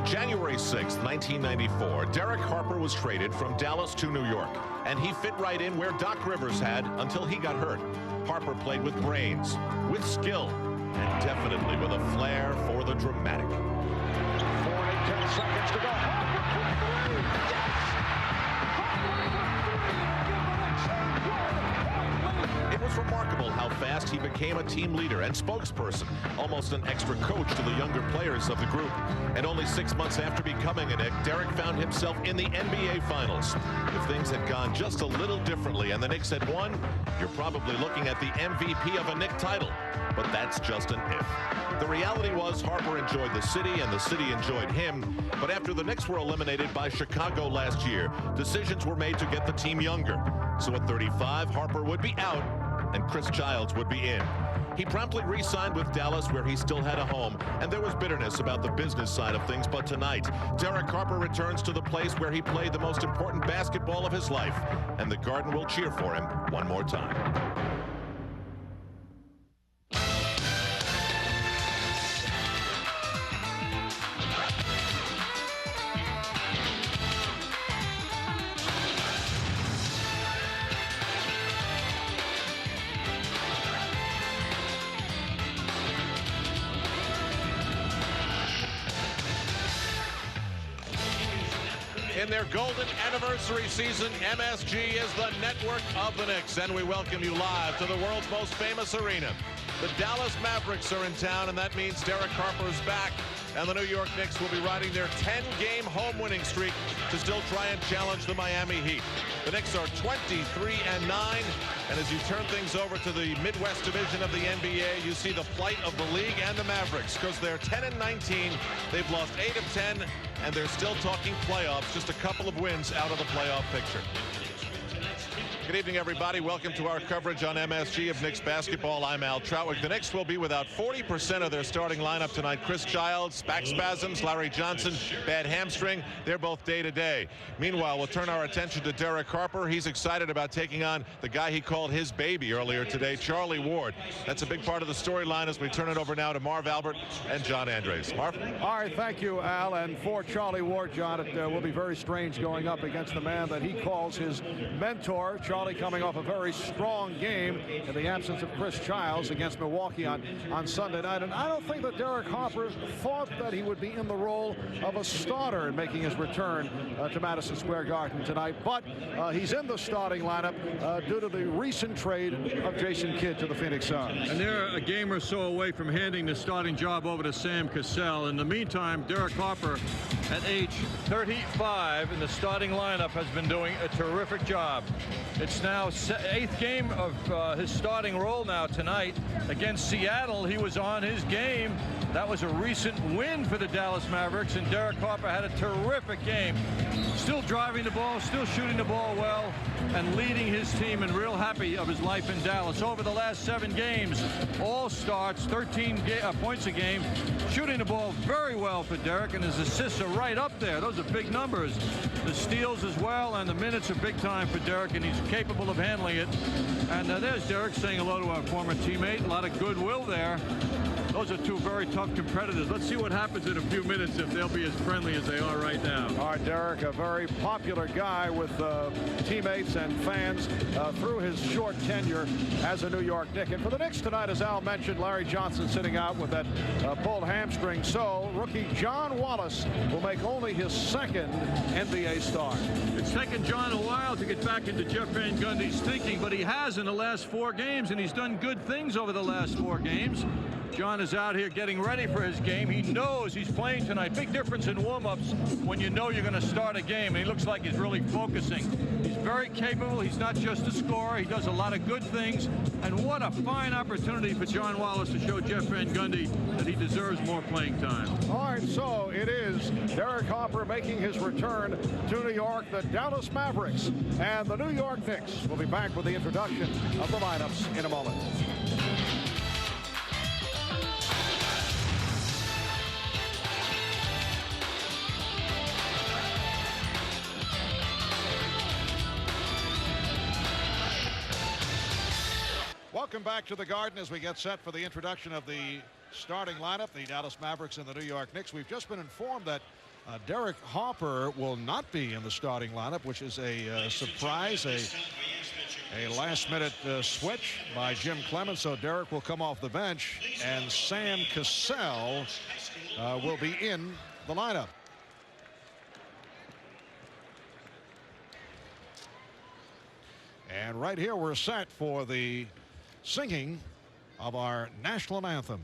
January 6, 1994, Derek Harper was traded from Dallas to New York, and he fit right in where Doc Rivers had until he got hurt. Harper played with brains, with skill, and definitely with a flair for the dramatic. 10 seconds to go. Harper for three. Yes! It was remarkable how fast he became a team leader and spokesperson, almost an extra coach to the younger players of the group. And only 6 months after becoming a Knick, Derek found himself in the NBA Finals. If things had gone just a little differently and the Knicks had won, you're probably looking at the MVP of a Knick title. But that's just an if. The reality was Harper enjoyed the city and the city enjoyed him. But after the Knicks were eliminated by Chicago last year, decisions were made to get the team younger. So at 35, Harper would be out and Chris Childs would be in. He promptly re-signed with Dallas, where he still had a home, and there was bitterness about the business side of things. But tonight, Derek Harper returns to the place where he played the most important basketball of his life, and the Garden will cheer for him one more time. In their golden anniversary season, MSG is the network of the Knicks, and we welcome you live to the world's most famous arena. The Dallas Mavericks are in town, and that means Derek Harper's back, and the New York Knicks will be riding their 10-game home winning streak to still try and challenge the Miami Heat. The Knicks are 23-9, and as you turn things over to the Midwest Division of the NBA, you see the plight of the league and the Mavericks, because they're 10-19. They've lost 8 of 10, and they're still talking playoffs, just a couple of wins out of the playoff picture. Good evening, everybody. Welcome to our coverage on MSG of Knicks basketball. I'm Al Troutwick. The Knicks will be without 40% of their starting lineup tonight. Chris Childs, back spasms. Larry Johnson, bad hamstring. They're both day-to-day. Meanwhile, we'll turn our attention to Derek Harper. He's excited about taking on the guy he called his baby earlier today, Charlie Ward. That's a big part of the storyline as we turn it over now to Marv Albert and John Andres. Marv? All right, thank you, Al. And for Charlie Ward, John, it will be very strange going up against the man that he calls his mentor. Charlie coming off a very strong game in the absence of Chris Childs against Milwaukee on Sunday night. And I don't think that Derek Harper thought that he would be in the role of a starter in making his return to Madison Square Garden tonight. But he's in the starting lineup due to the recent trade of Jason Kidd to the Phoenix Suns. And they're a game or so away from handing the starting job over to Sam Cassell. In the meantime, Derek Harper, at age 35 in the starting lineup, has been doing a terrific job. It's now 8th game of his starting role now tonight. Against Seattle, he was on his game. That was a recent win for the Dallas Mavericks, and Derek Harper had a terrific game. Still driving the ball, still shooting the ball well, and leading his team, and real happy of his life in Dallas. Over the last 7 games, all starts, 13 points a game, shooting the ball very well for Derek, and his assists are right up there. Those are big numbers. The steals as well, and the minutes are big time for Derek, and he's capable of handling it. And there's Derek saying hello to our former teammate. A lot of goodwill there. Those are two very tough competitors. Let's see what happens in a few minutes if they'll be as friendly as they are right now. All right, Derek, a very popular guy with teammates and fans through his short tenure as a New York Knick. And for the Knicks tonight, as Al mentioned, Larry Johnson sitting out with that pulled hamstring. So rookie John Wallace will make only his 2nd NBA start. It's taken John a while to get back into Jeff Van Gundy's thinking, but he has in the last 4 games, and he's done good things over the last 4 games. John is out here getting ready for his game. He knows he's playing tonight. Big difference in warm-ups when you know you're going to start a game. And he looks like he's really focusing. He's very capable. He's not just a scorer. He does a lot of good things. And what a fine opportunity for John Wallace to show Jeff Van Gundy that he deserves more playing time. All right, so it is Derek Harper making his return to New York. The Dallas Mavericks and the New York Knicks will be back with the introduction of the lineups in a moment. Welcome back to the Garden as we get set for the introduction of the starting lineup, the Dallas Mavericks and the New York Knicks. We've just been informed that Derek Harper will not be in the starting lineup, which is a surprise, a last-minute switch by Jim Clemens. So Derek will come off the bench, and Sam Cassell will be in the lineup. And right here we're set for the singing of our national anthem.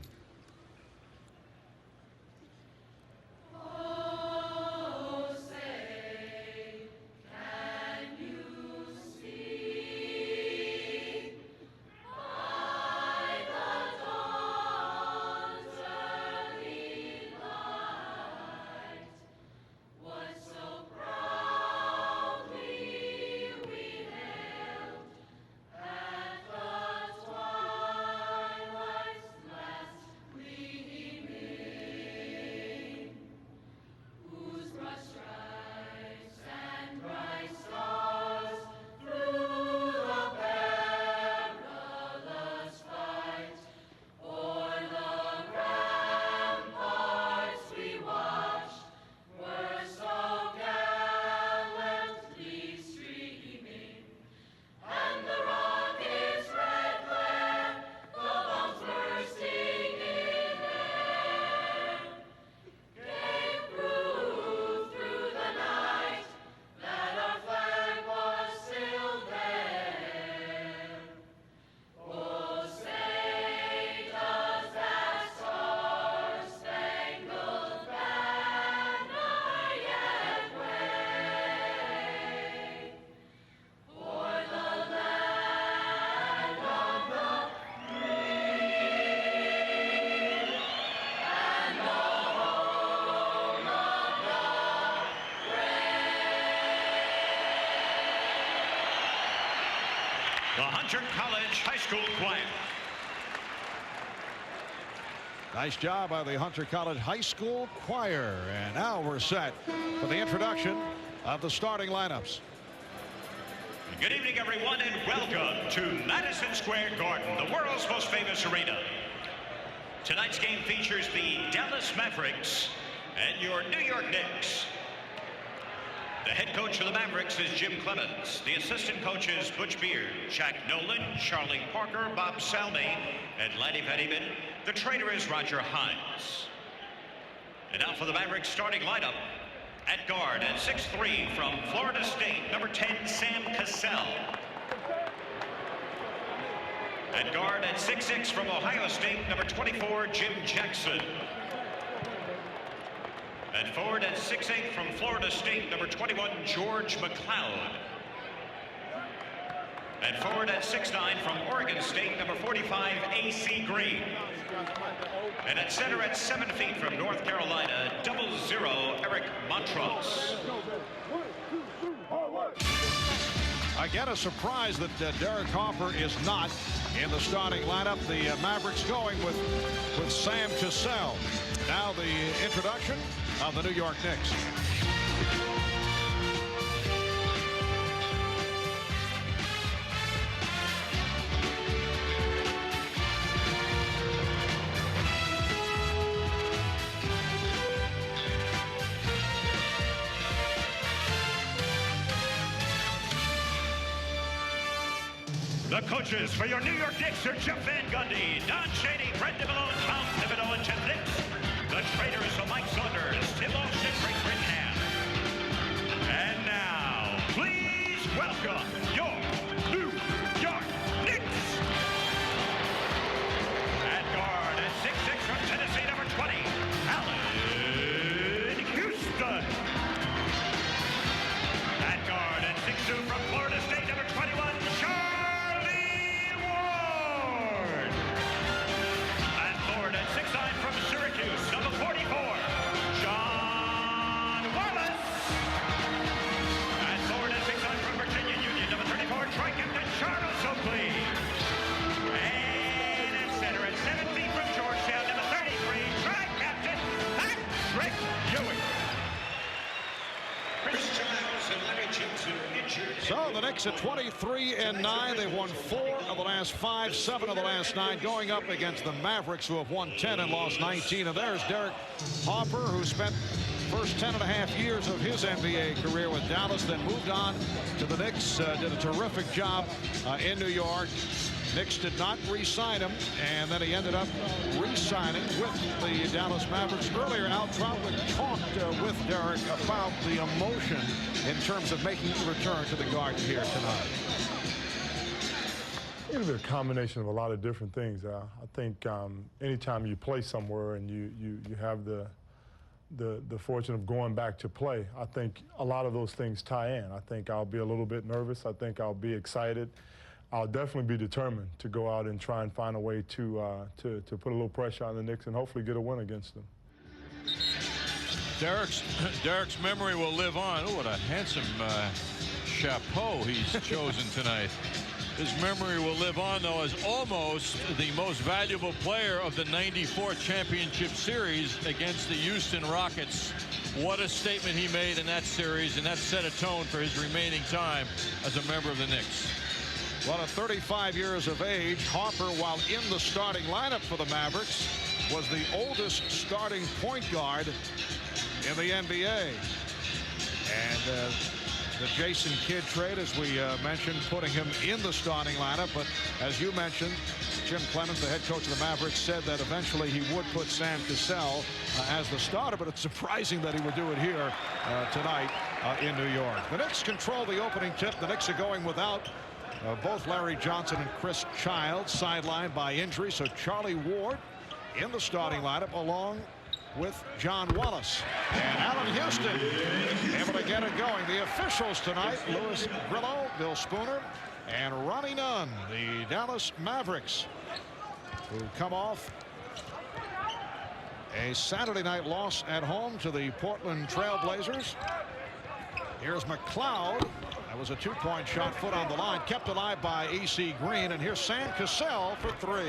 The Hunter College High School Choir. Nice job by the Hunter College High School Choir. And now we're set for the introduction of the starting lineups. Good evening, everyone, and welcome to Madison Square Garden, the world's most famous arena. Tonight's game features the Dallas Mavericks and your New York Knicks. The head coach of the Mavericks is Jim Clemens. The assistant coaches Butch Beard, Jack Nolan, Charlie Parker, Bob Salmi, and Lanny Pettyman. The trainer is Roger Hines. And now for the Mavericks starting lineup. At guard at 6'3" from Florida State, number 10, Sam Cassell. At guard at 6'6" from Ohio State, number 24, Jim Jackson. At forward at 6'8" from Florida State, number 21, George McLeod. At forward at 6'9" from Oregon State, number 45, A.C. Green. And at center at 7 feet from North Carolina, 00, Eric Montross. Again, a surprise that Derek Harper is not in the starting lineup. The Mavericks going with Sam Cassell. Now the introduction of the New York Knicks. The coaches for your New York Knicks are Jeff Van Gundy, Don Shady, Brent DeMello, Tom Thibodeau, and Jeff Knicks. The trainers are Mike Saunders, Tim Walsh, and Frank Brittenham. And now, please welcome your New York Knicks. At guard at 6'6" from Tennessee, number 20, Allen Houston. At guard at 6'2" from Florida State, number 21, Charlie Ward. At forward at 6'9" from Syracuse, number 44, John So the Knicks at 23-9. They've won 4 of the last 5, 7 of the last 9, going up against the Mavericks, who have won 10 and lost 19. And there's Derek Harper, who spent first 10.5 years of his NBA career with Dallas, then moved on to the Knicks, did a terrific job in New York. Knicks did not re-sign him, and then he ended up re-signing with the Dallas Mavericks. Earlier, Al Troutman talked with Derek about the emotion in terms of making the return to the Garden here tonight. It'll be a combination of a lot of different things. I think anytime you play somewhere and you have the fortune of going back to play, I think a lot of those things tie in. I think I'll be a little bit nervous. I think I'll be excited. I'll definitely be determined to go out and try and find a way to put a little pressure on the Knicks and hopefully get a win against them. Derek's memory will live on. Oh, what a handsome chapeau he's chosen tonight. His memory will live on, though, as almost the most valuable player of the '94 championship series against the Houston Rockets. What a statement he made in that series, and that set a tone for his remaining time as a member of the Knicks. Well, at 35 years of age, Harper, while in the starting lineup for the Mavericks, was the oldest starting point guard in the NBA. And the Jason Kidd trade, as we mentioned, putting him in the starting lineup. But as you mentioned, Jim Clemens, the head coach of the Mavericks, said that eventually he would put Sam Cassell as the starter. But it's surprising that he would do it here tonight in New York. The Knicks control the opening tip. The Knicks are going without both Larry Johnson and Chris Childs, sidelined by injury. So Charlie Ward in the starting lineup along with John Wallace. And Allen Houston able to get it going. The officials tonight, Louis Grillo, Bill Spooner, and Ronnie Nunn, the Dallas Mavericks, who come off a Saturday night loss at home to the Portland Trail Blazers. Here's McLeod. That was a two-point shot, foot on the line, kept alive by A.C. Green. And here's Sam Cassell for 3.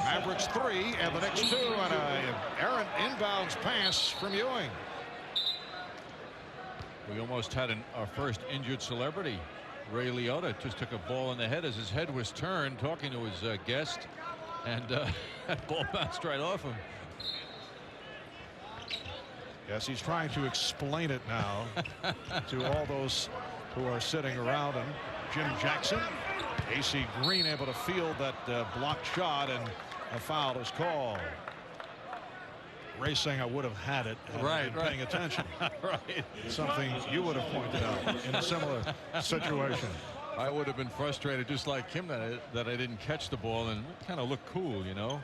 Mavericks 3 and the Knicks 2 on an errant inbounds pass from Ewing. We almost had our first injured celebrity. Ray Liotta just took a ball in the head as his head was turned, talking to his guest, and that ball bounced right off him. Yes, he's trying to explain it now to all those who are sitting around him. Jim Jackson, A.C. Green able to field that blocked shot, and a foul is called. Ray saying I would have had it and paying attention. Right. Something you would have pointed out in a similar situation. I would have been frustrated just like him that I didn't catch the ball and kind of look cool, you know.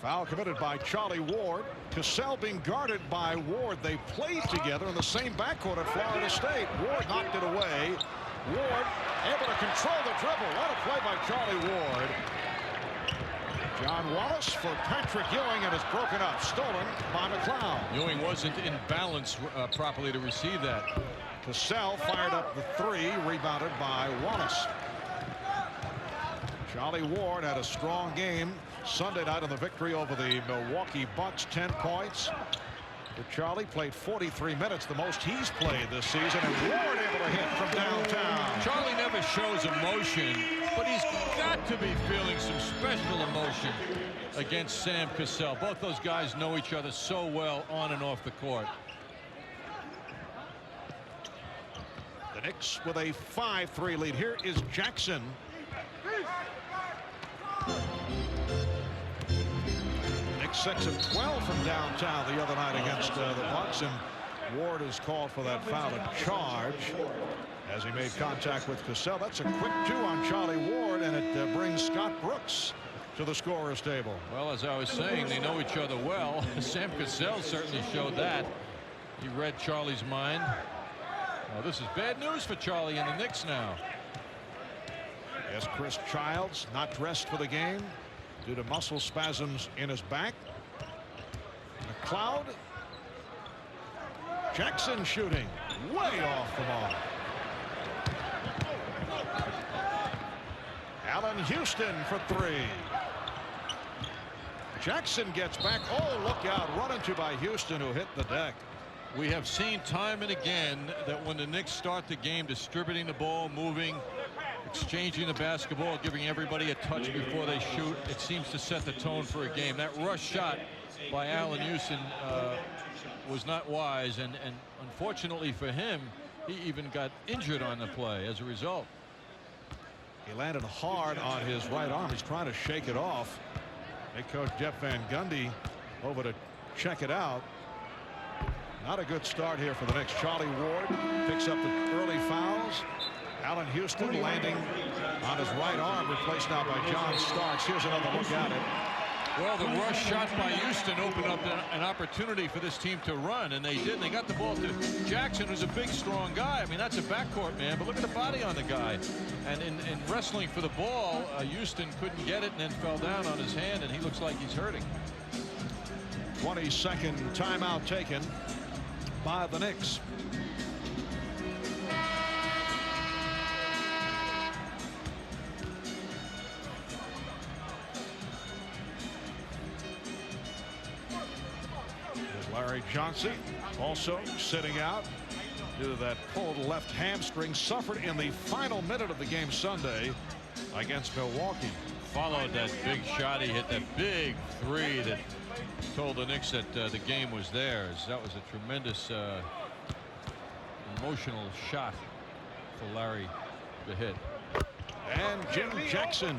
Foul committed by Charlie Ward. Cassell being guarded by Ward. They played together in the same backcourt at Florida State. Ward knocked it away. Ward able to control the dribble. What a play by Charlie Ward. John Wallace for Patrick Ewing, and it's broken up. Stolen by McLeod. Ewing wasn't in balance properly to receive that. Cassell fired up the 3, rebounded by Wallace. Charlie Ward had a strong game Sunday night in the victory over the Milwaukee Bucks. 10 points. But Charlie played 43 minutes, the most he's played this season, and Ward able to hit from downtown. Charlie never shows emotion, but he's got to be feeling some special emotion against Sam Cassell. Both those guys know each other so well on and off the court. The Knicks with a 5-3 lead. Here is Jackson. Knicks 6 of 12 from downtown the other night against the Bucks, and Ward is called for that foul to charge as he made contact with Cassell. That's a quick 2 on Charlie Ward, and it brings Scott Brooks to the scorer's table. Well, as I was saying, they know each other well. Sam Cassell certainly showed that. He read Charlie's mind. Well, this is bad news for Charlie and the Knicks now. Yes, Chris Childs not dressed for the game due to muscle spasms in his back. McLeod. Jackson shooting way off the mark. Allen Houston for 3. Jackson gets back. Oh, look out. Run into by Houston, who hit the deck. We have seen time and again that when the Knicks start the game distributing the ball, moving, exchanging the basketball, giving everybody a touch before they shoot, it seems to set the tone for a game. That rush shot by Allen Houston was not wise, and unfortunately for him, he even got injured on the play as a result. He landed hard on his right arm. He's trying to shake it off. Head coach Jeff Van Gundy over to check it out. Not a good start here for the Knicks. Charlie Ward picks up the early fouls. Allen Houston landing on his right arm, replaced now by John Starks. Here's another look at it. Well, the rush shot by Houston opened up an opportunity for this team to run, and they did. And they got the ball to Jackson, who's a big, strong guy. I mean, that's a backcourt man, but look at the body on the guy. And in wrestling for the ball, Houston couldn't get it and then fell down on his hand, and he looks like he's hurting. 22nd timeout taken by the Knicks. Larry Johnson also sitting out due to that pulled left hamstring suffered in the final minute of the game Sunday against Milwaukee. Followed that big shot. He hit that big three that told the Knicks that the game was theirs. That was a tremendous emotional shot for Larry to hit. And Jim Jackson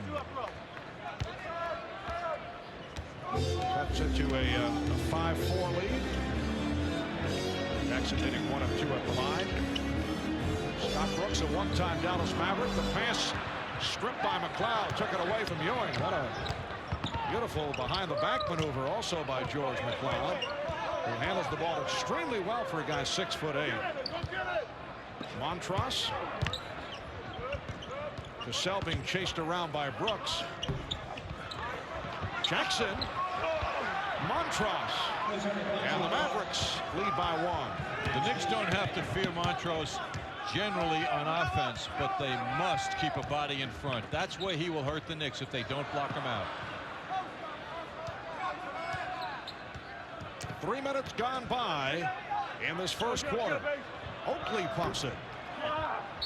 cuts it to a 5-4 lead. Jackson hitting 1 of 2 at the line. Scott Brooks, a one-time Dallas Maverick. The pass stripped by McLeod, took it away from Ewing. What a beautiful behind-the-back maneuver also by George McLeod, who handles the ball extremely well for a guy 6'8". Montross. Cassell being chased around by Brooks. Jackson. Montross. And the Mavericks lead by 1. The Knicks don't have to fear Montross generally on offense, but they must keep a body in front. That's where he will hurt the Knicks if they don't block him out. 3 minutes gone by in this first quarter. Oakley pumps it.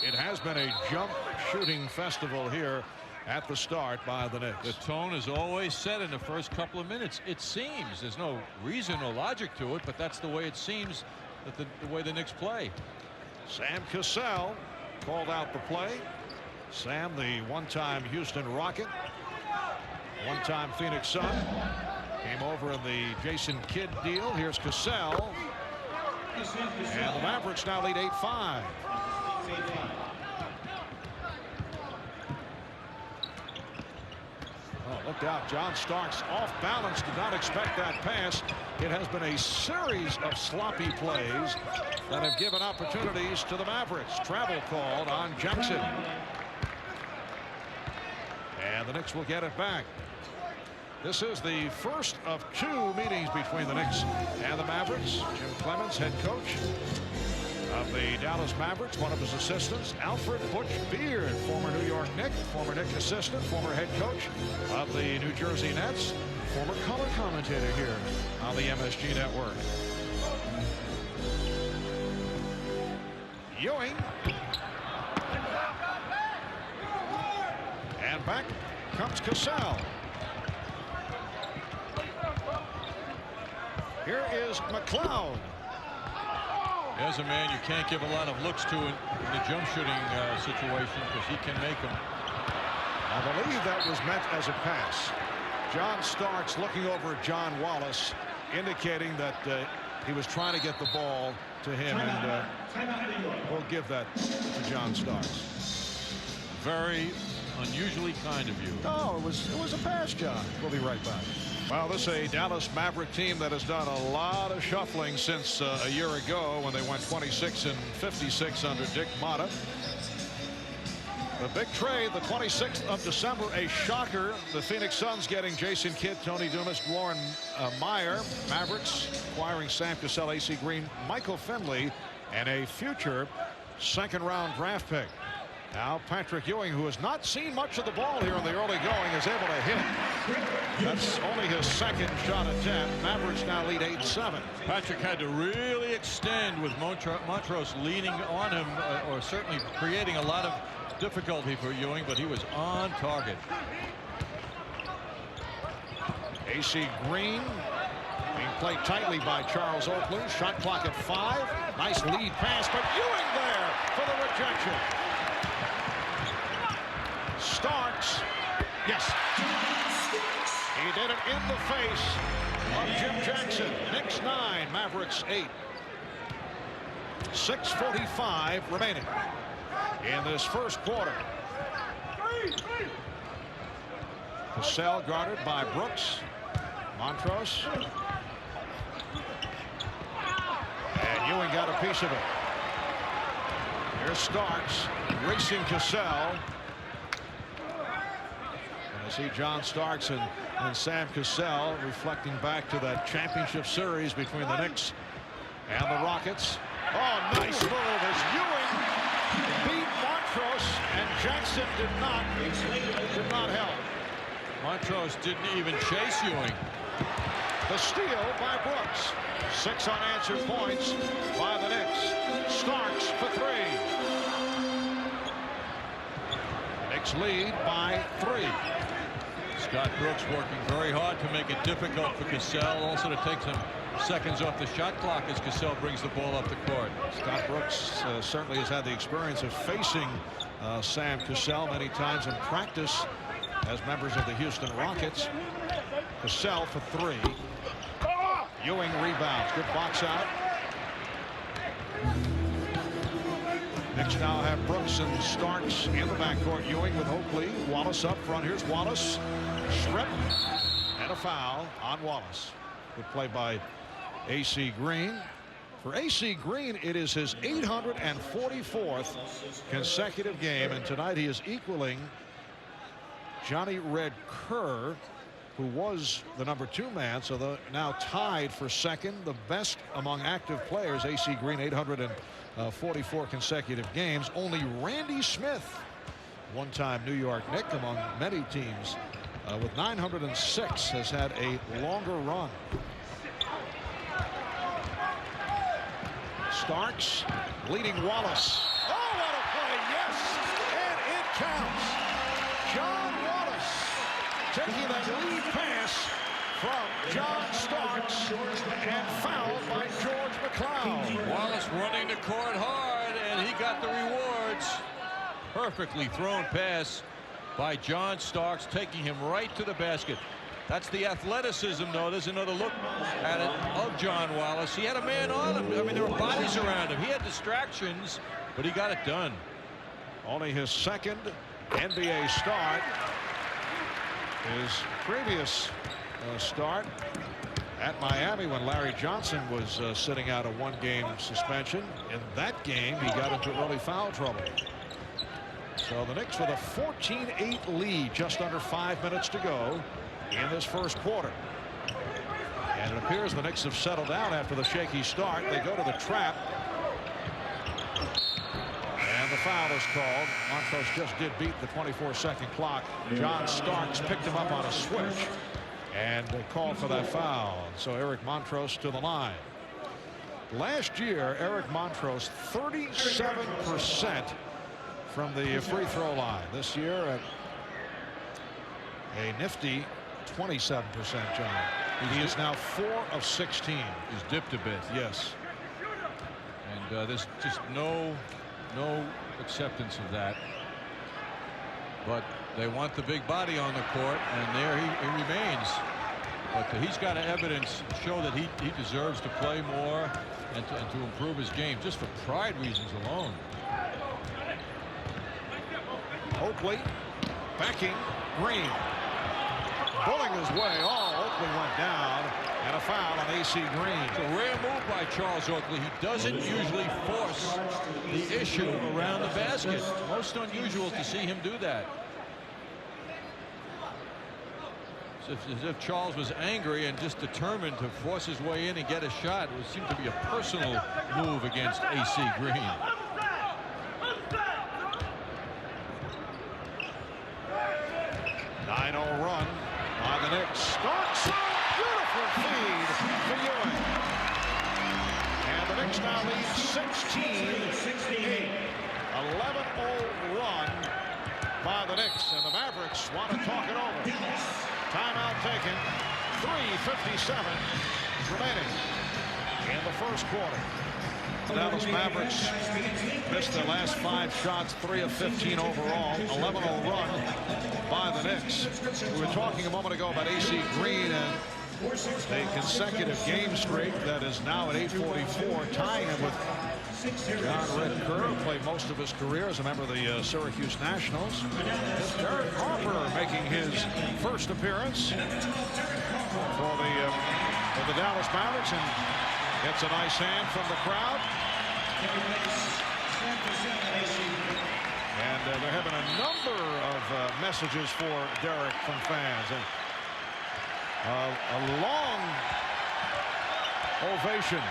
It has been a jump shooting festival here at the start by the Knicks. The tone is always set in the first couple of minutes. It seems there's no reason or logic to it, but that's the way it seems, that the way the Knicks play. Sam Cassell called out the play. Sam, the one-time Houston Rocket, one-time Phoenix Sun, came over in the Jason Kidd deal. Here's Cassell, and the Mavericks now lead 8-5. Oh, look out. John Starks off balance. Did not expect that pass. It has been a series of sloppy plays that have given opportunities to the Mavericks. Travel called on Jackson. And the Knicks will get it back. This is the first of 2 meetings between the Knicks and the Mavericks. Jim Clemens, head coach of the Dallas Mavericks, one of his assistants, Alfred Butch Beard, former New York Knick, former Knick assistant, former head coach of the New Jersey Nets, former color commentator here on the MSG Network. Ewing. And back comes Cassell. Here is McLeod. There's a man you can't give a lot of looks to in the jump shooting situation, because he can make them. I believe that was meant as a pass. John Starks looking over at John Wallace, indicating that he was trying to get the ball to him, and we'll give that to John Starks. Very unusually kind of you. No, it was a pass, John. We'll be right back. Well, this is a Dallas Maverick team that has done a lot of shuffling since a year ago when they went 26-56 under Dick Motta. The big trade, the 26th of December, a shocker. The Phoenix Suns getting Jason Kidd, Tony Dumas, Lauren Meyer. Mavericks acquiring Sam Cassell, AC Green, Michael Finley, and a future second-round draft pick. Now Patrick Ewing, who has not seen much of the ball here in the early going, is able to hit. That's only his second shot attempt. Mavericks now lead 8-7. Patrick had to really extend with Montrose leaning on him, or certainly creating a lot of difficulty for Ewing, but he was on target. AC Green being played tightly by Charles Oakley. Shot clock at 5. Nice lead pass, but Ewing there for the rejection. Starks. Yes. He did it in the face of Jim Jackson. Knicks 9, Mavericks 8. 6:45 remaining in this first quarter. Cassell guarded by Brooks. Montrose. And Ewing got a piece of it. Here's Starks racing Cassell. And I see John Starks and Sam Cassell reflecting back to that championship series between the Knicks and the Rockets. Oh, nice move as Ewing beat Montrose, and Jackson did not help. Montrose didn't even chase Ewing. The steal by Brooks. 6 unanswered points by the Knicks. Starks for 3. Knicks lead by 3. Scott Brooks working very hard to make it difficult for Cassell, also to take some seconds off the shot clock as Cassell brings the ball up the court. Scott Brooks certainly has had the experience of facing Sam Cassell many times in practice as members of the Houston Rockets. Cassell for 3. Ewing rebounds. Good box out. Knicks now have Brooks and Starks in the backcourt. Ewing with Oakley. Wallace up front. Here's Wallace. Strip. And a foul on Wallace. Good play by AC Green. For AC Green, it is his 844th consecutive game, and tonight he is equaling Johnny Red Kerr, who was the number 2 man, so they're now tied for second, the best among active players. AC Green, 844 consecutive games. Only Randy Smith, one-time New York Knick among many teams, with 906, has had a longer run. Starks leading Wallace. Oh, what a play! Yes, and it counts. John Wallace taking that lead pass from John Starks and fouled by George McLeod. Wallace running the court hard, and he got the rewards. Perfectly thrown pass by John Starks, taking him right to the basket. That's the athleticism, though. There's another look at it of John Wallace. He had a man on him. I mean, there were bodies around him. He had distractions, but he got it done. Only his second NBA start. His previous start at Miami when Larry Johnson was sitting out a 1-game suspension. In that game, he got into early foul trouble. So the Knicks with a 14-8 lead, just under 5 minutes to go in this first quarter. And it appears the Knicks have settled down after the shaky start. They go to the trap. And the foul is called. Montrose just did beat the 24-second clock. John Starks picked him up on a switch and called for that foul. So Eric Montrose to the line. Last year, Eric Montrose 37% from the free throw line. This year at a nifty 27%, John. He is now 4 of 16. He's dipped a bit. Yes. And there's just no acceptance of that. But they want the big body on the court, and there he remains. But he's got to evidence show that he deserves to play more and to improve his game, just for pride reasons alone. Oakley backing Green. Pulling his way. Oh, Oakley went down, and a foul on AC Green. It's a rare move by Charles Oakley. He doesn't usually force the issue around the basket. Most unusual to see him do that. It's as if Charles was angry and just determined to force his way in and get a shot. It seemed to be a personal move against AC Green. Knicks now lead 16-8. 11-0 run by the Knicks, and the Mavericks want to talk it over. Timeout taken. 3:57 remaining in the first quarter. The Dallas Mavericks missed their last 5 shots, 3 of 15 overall. 11-0 run by the Knicks. We were talking a moment ago about A.C. Green and the consecutive game streak that is now at 844, tying him with John Red Kerr, played most of his career as a member of the Syracuse Nationals. It's Derek Harper making his first appearance for the Dallas Mavericks, and gets a nice hand from the crowd. And they're having a number of messages for Derek from fans. And a long ovation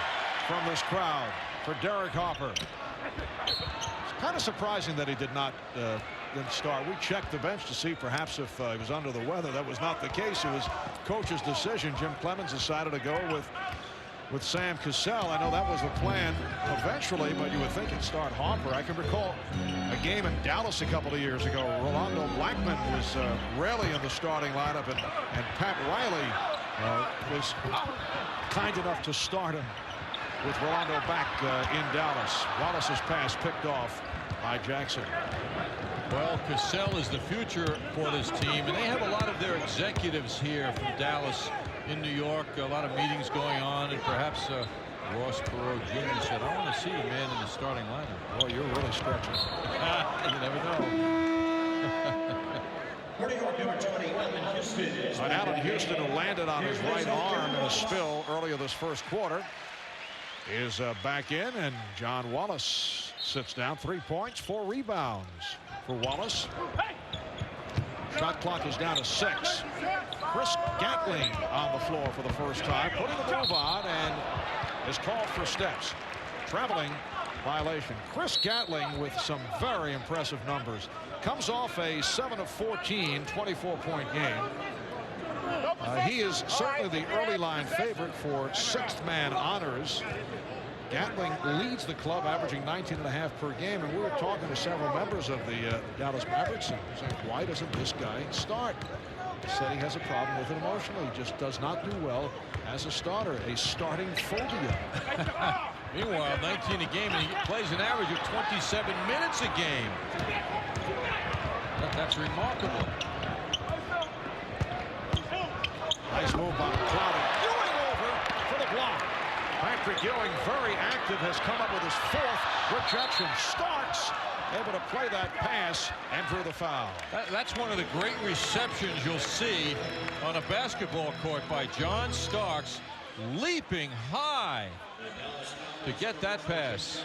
from this crowd for Derek Harper. It's kind of surprising that he didn't start. We checked the bench to see perhaps if he was under the weather. That was not the case. It was coach's decision. Jim Clemens decided to go with Sam Cassell. I know that was the plan eventually, but you would think it'd start Harper. I can recall a game in Dallas a couple of years ago. Rolando Blackman was rarely in the starting lineup, and Pat Riley was kind enough to start him with Rolando back in Dallas. Wallace's pass picked off by Jackson. Well, Cassell is the future for this team, and they have a lot of their executives here from Dallas in New York. A lot of meetings going on, and perhaps Ross Perot Jr. said, "I want to see the man in the starting lineup." Boy, you're really stretching. You never know. Allen Houston, who landed on his right arm in a spill earlier this first quarter, is back in, and John Wallace sits down. 3 points, 4 rebounds for Wallace. Shot clock is down to 6. Chris Gatling on the floor for the first time, putting the move on, and is called for steps. Traveling violation. Chris Gatling with some very impressive numbers. Comes off a 7 of 14, 24-point game. He is certainly the early line favorite for 6th man honors. Gatling leads the club, averaging 19.5 per game, and we were talking to several members of the Dallas Mavericks and saying, why doesn't this guy start? He said he has a problem with it emotionally. He just does not do well as a starter, a starting phobia. Meanwhile, 19 a game, and he plays an average of 27 minutes a game. That's remarkable. Nice move by Crowder. Ewing over for the block. Patrick Ewing, very active, has come up with his 4th rejection. Starks able to play that pass and drew the foul. That's one of the great receptions you'll see on a basketball court by John Starks, leaping high to get that pass.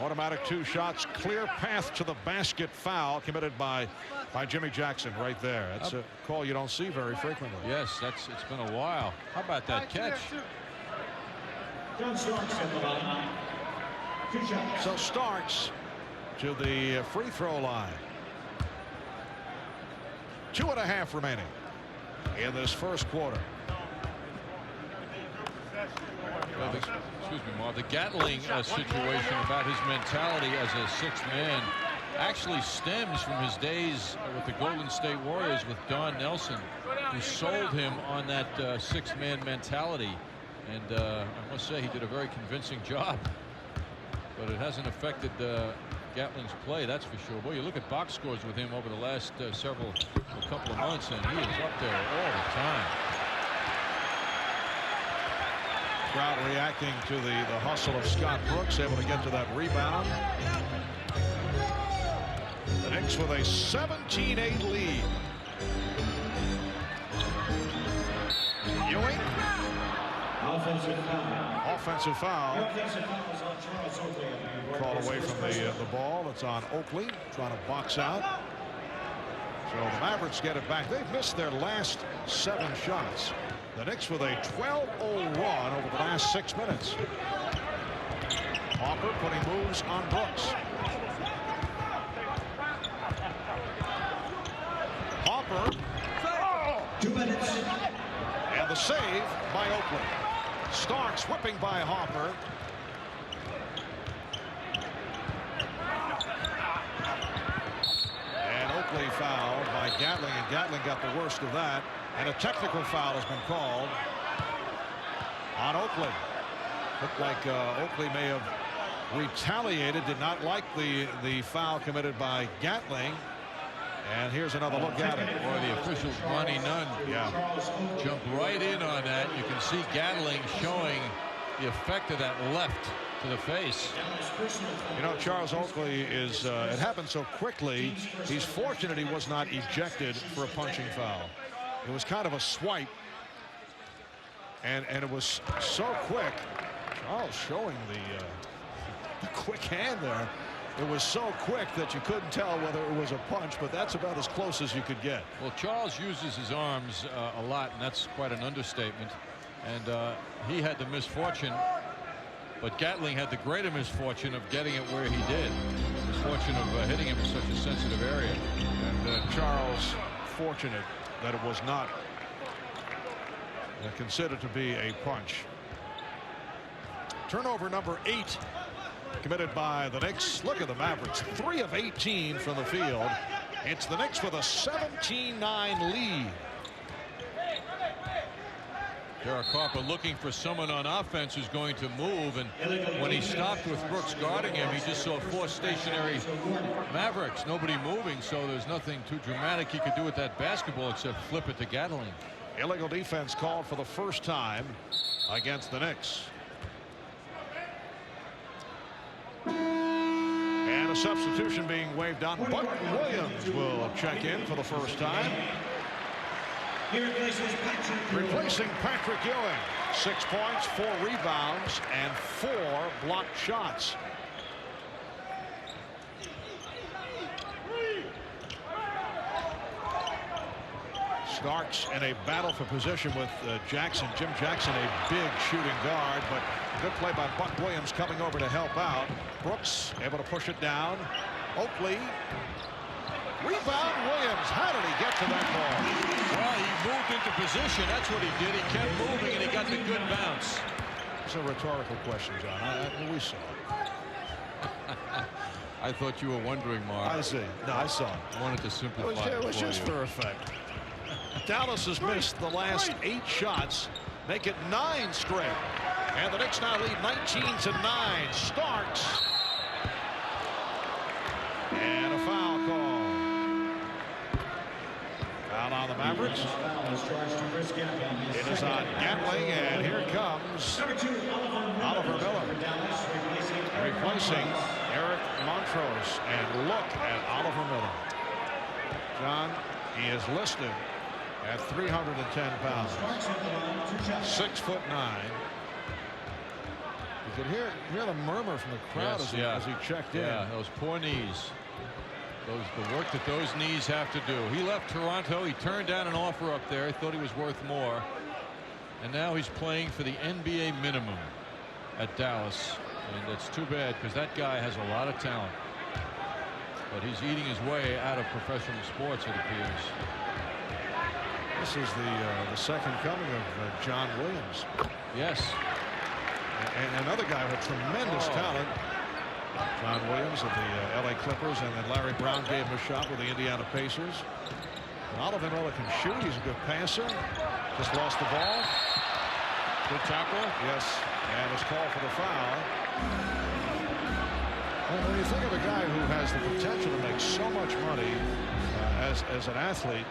Automatic 2 shots, clear path to the basket foul committed by Jimmy Jackson right there. That's a call you don't see very frequently. Yes, it's been a while. How about that catch? So Starks to the free throw line. 2.5 remaining in this first quarter. Well, excuse me, Marv. The Gatling situation about his mentality as a 6th man actually stems from his days with the Golden State Warriors with Don Nelson, who sold him on that 6th man mentality. And I must say he did a very convincing job. But it hasn't affected Gatling's play, that's for sure. Boy, you look at box scores with him over the last couple of months, and he is up there all the time. Crowd reacting to the hustle of Scott Brooks, able to get to that rebound. The Knicks with a 17-8 lead. Ewing. Offensive foul. Called away from the ball. It's on Oakley, trying to box out. So the Mavericks get it back. They've missed their last 7 shots. The Knicks with a 12-0 run over the last 6 minutes. Harper putting moves on Brooks. Harper. 2 minutes. And And the save by Oakley. Starks whipping by Harper. And Oakley fouled by Gatling, and Gatling got the worst of that. And a technical foul has been called on Oakley. Looked like Oakley may have retaliated, did not like the foul committed by Gatling. And here's another look at it. Boy, the officials, Ronnie Nunn, jump right in on that. You can see Gatling showing the effect of that left to the face. You know, Charles Oakley is, it happened so quickly. He's fortunate he was not ejected for a punching foul. It was kind of a swipe. And it was so quick. Charles showing the quick hand there. It was so quick that you couldn't tell whether it was a punch, but that's about as close as you could get. Well, Charles uses his arms a lot, and that's quite an understatement. And he had the misfortune, but Gatling had the greater misfortune of getting it where he did. The misfortune of hitting him in such a sensitive area. And Charles fortunate that it was not considered to be a punch. Turnover number 8 committed by the Knicks. Look at the Mavericks, 3 of 18 from the field. It's the Knicks with a 17-9 lead. Derek Harper looking for someone on offense who's going to move, and when he stopped with Brooks guarding him, he just saw 4 stationary Mavericks, nobody moving, so there's nothing too dramatic he could do with that basketball except flip it to Gatling. Illegal defense called for the first time against the Knicks. And a substitution being waved on. Buck Williams will check in for the first time. Replacing Patrick Ewing. 6 points, 4 rebounds, and 4 blocked shots. Starks in a battle for position with Jackson. Jim Jackson, a big shooting guard, but good play by Buck Williams coming over to help out. Brooks able to push it down. Oakley. Rebound Williams. How did he get to that ball? Well, he moved into position. That's what he did. He kept moving, and he got the good bounce. It's a rhetorical question, John. We saw it. I thought you were wondering, Mark. I see. No, I saw it. I wanted to simplify it was just for effect. Dallas has missed the last 8 shots, make it 9 straight, and the Knicks now lead 19-9. Starks, and a foul call. Foul on the Mavericks. It is on Gatling, and here comes Oliver Miller, replacing Eric Montrose. And look at Oliver Miller. John, he is listed at 310 pounds. 6'9". You could hear the murmur from the crowd as he checked in. Yeah, those poor knees. The work that those knees have to do. He left Toronto. He turned down an offer up there. He thought he was worth more. And now he's playing for the NBA minimum at Dallas. And it's too bad because that guy has a lot of talent. But he's eating his way out of professional sports, it appears. This is the second coming of John Williams. Yes. And another guy with tremendous talent. John Williams of the LA Clippers, and then Larry Brown gave him a shot with the Indiana Pacers. And Oliver Miller can shoot. He's a good passer. Just lost the ball. Good tackle. Yes. And his call for the foul. When you think of a guy who has the potential to make so much money as an athlete.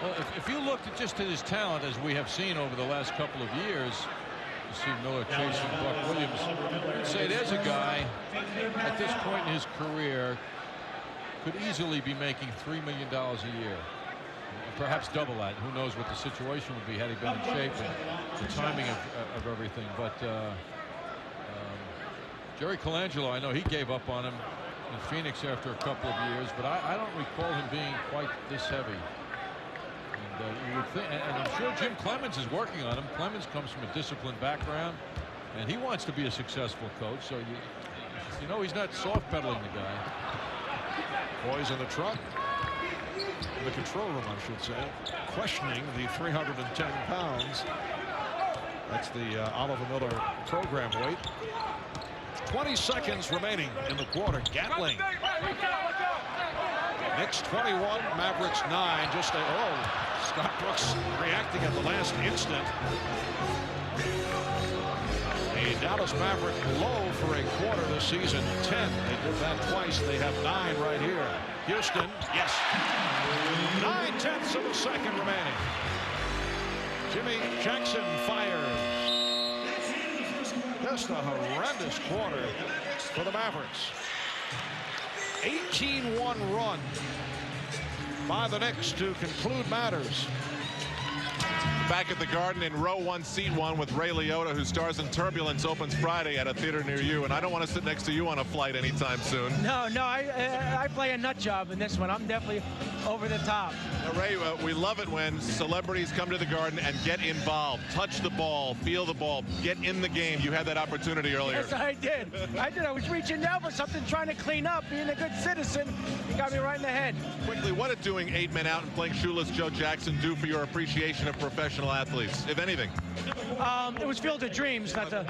Well, if you looked at his talent, as we have seen over the last couple of years, you see Miller chasing Buck Williams. You'd say there's a guy at this point in his career could easily be making $3 million a year. Perhaps double that. Who knows what the situation would be had he been in shape and the timing of everything. But Jerry Colangelo, I know he gave up on him in Phoenix after a couple of years, but I don't recall him being quite this heavy. And you would think, and I'm sure Jim Clemens is working on him. Clemens comes from a disciplined background, and he wants to be a successful coach. So you know he's not soft pedaling the guy. Boys in the truck. in the control room, I should say, questioning the 310 pounds. That's the Oliver Miller program weight. 20 seconds remaining in the quarter. Gatling. Knicks 21, Mavericks 9. Just a Scott Brooks reacting at the last instant. The Dallas Maverick low for a quarter this season, 10. They did that twice. They have 9 right here. Houston, yes. 9/10 of a second remaining. Jimmy Jackson fires. Just a horrendous quarter for the Mavericks. 18-1 run by the Knicks to conclude matters. Back at the Garden in row 1, seat 1 with Ray Liotta, who stars in Turbulence, opens Friday at a theater near you. And I don't want to sit next to you on a flight anytime soon. No, I play a nut job in this one. I'm definitely over the top. Ray, we love it when celebrities come to the Garden and get involved, touch the ball, feel the ball, get in the game. You had that opportunity earlier. Yes, I did. I was reaching down for something, trying to clean up, being a good citizen. You got me right in the head. Quickly, what did doing 8 men out and playing shoeless Joe Jackson do for your appreciation of professional athletes, if anything? It was Field of Dreams, not the.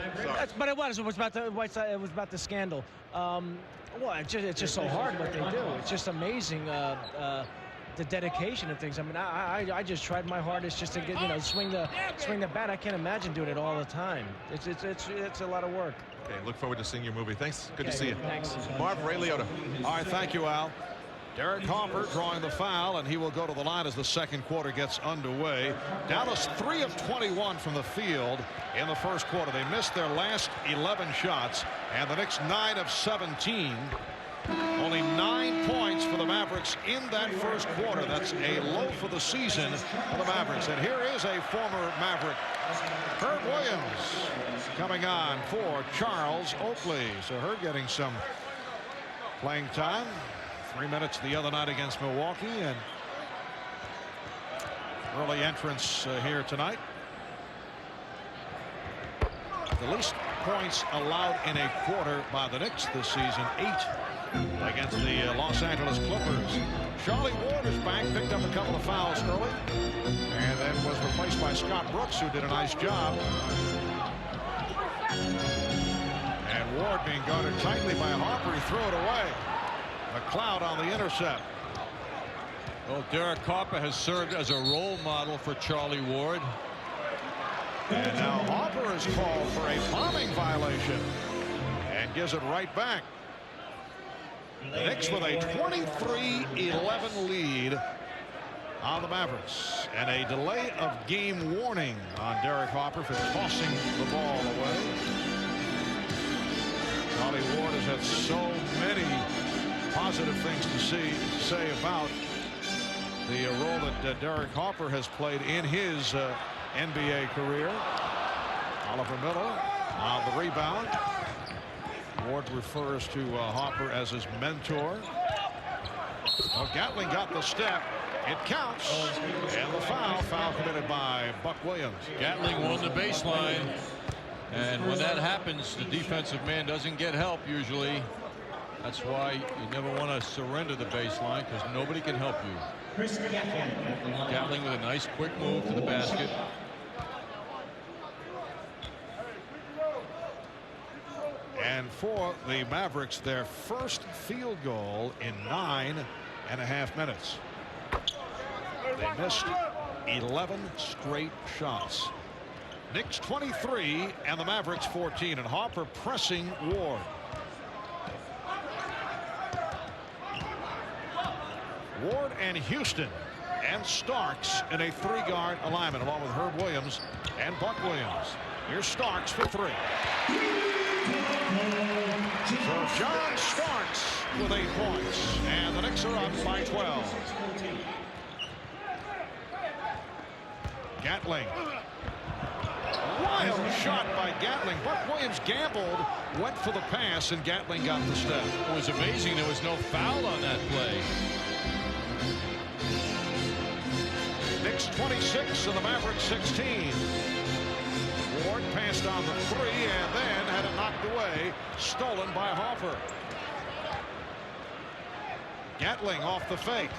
But it was about the scandal. Well, it's just so hard what they do. It's just amazing. The dedication and things. I mean, I just tried my hardest just to get, swing the bat. I can't imagine doing it all the time. It's a lot of work. Okay, look forward to seeing your movie. Thanks. Good to see you. Thanks. Marv, Ray Liotta. All right, thank you, Al. Derek Harper drawing the foul, and he will go to the line as the second quarter gets underway. Dallas 3 of 21 from the field in the first quarter. They missed their last 11 shots, and the Knicks 9 of 17. Only 9 points for the Mavericks in that first quarter. That's a low for the season for the Mavericks. And here is a former Maverick, Herb Williams, coming on for Charles Oakley. So Herb getting some playing time. 3 minutes the other night against Milwaukee, and early entrance here tonight. The least points allowed in a quarter by the Knicks this season, 8 against the Los Angeles Clippers. Charlie Ward is back, picked up a couple of fouls early, and then was replaced by Scott Brooks, who did a nice job. And Ward being guarded tightly by Harper. He threw it away. McLeod on the intercept. Well, Derek Harper has served as a role model for Charlie Ward. And now Harper is called for a bombing violation and gives it right back. The Knicks with a 23-11 lead on the Mavericks, and a delay of game warning on Derek Harper for tossing the ball away. Charlie Ward has had so many positive things to say about the role that Derek Harper has played in his NBA career. Oliver Miller on the rebound. Ward refers to Harper as his mentor. Well, Gatling got the step. It counts. And the foul committed by Buck Williams. Gatling won the baseline. And when that happens, the defensive man doesn't get help usually. That's why you never want to surrender the baseline, because nobody can help you. Gatling with a nice quick move to the basket. And for the Mavericks, their first field goal in 9.5 minutes. They missed 11 straight shots. Knicks 23 and the Mavericks 14, and Harper pressing Ward. Ward and Houston and Starks in a 3-guard alignment, along with Herb Williams and Buck Williams. Here's Starks for 3. So John Starks with 8 points, and the Knicks are up by 12. Gatling. Wild shot by Gatling. Buck Williams gambled, went for the pass, and Gatling got the step. It was amazing there was no foul on that play. Knicks 26 and the Mavericks 16. Ward passed on the 3 and then had it knocked away, stolen by Harper. Gatling off the fake.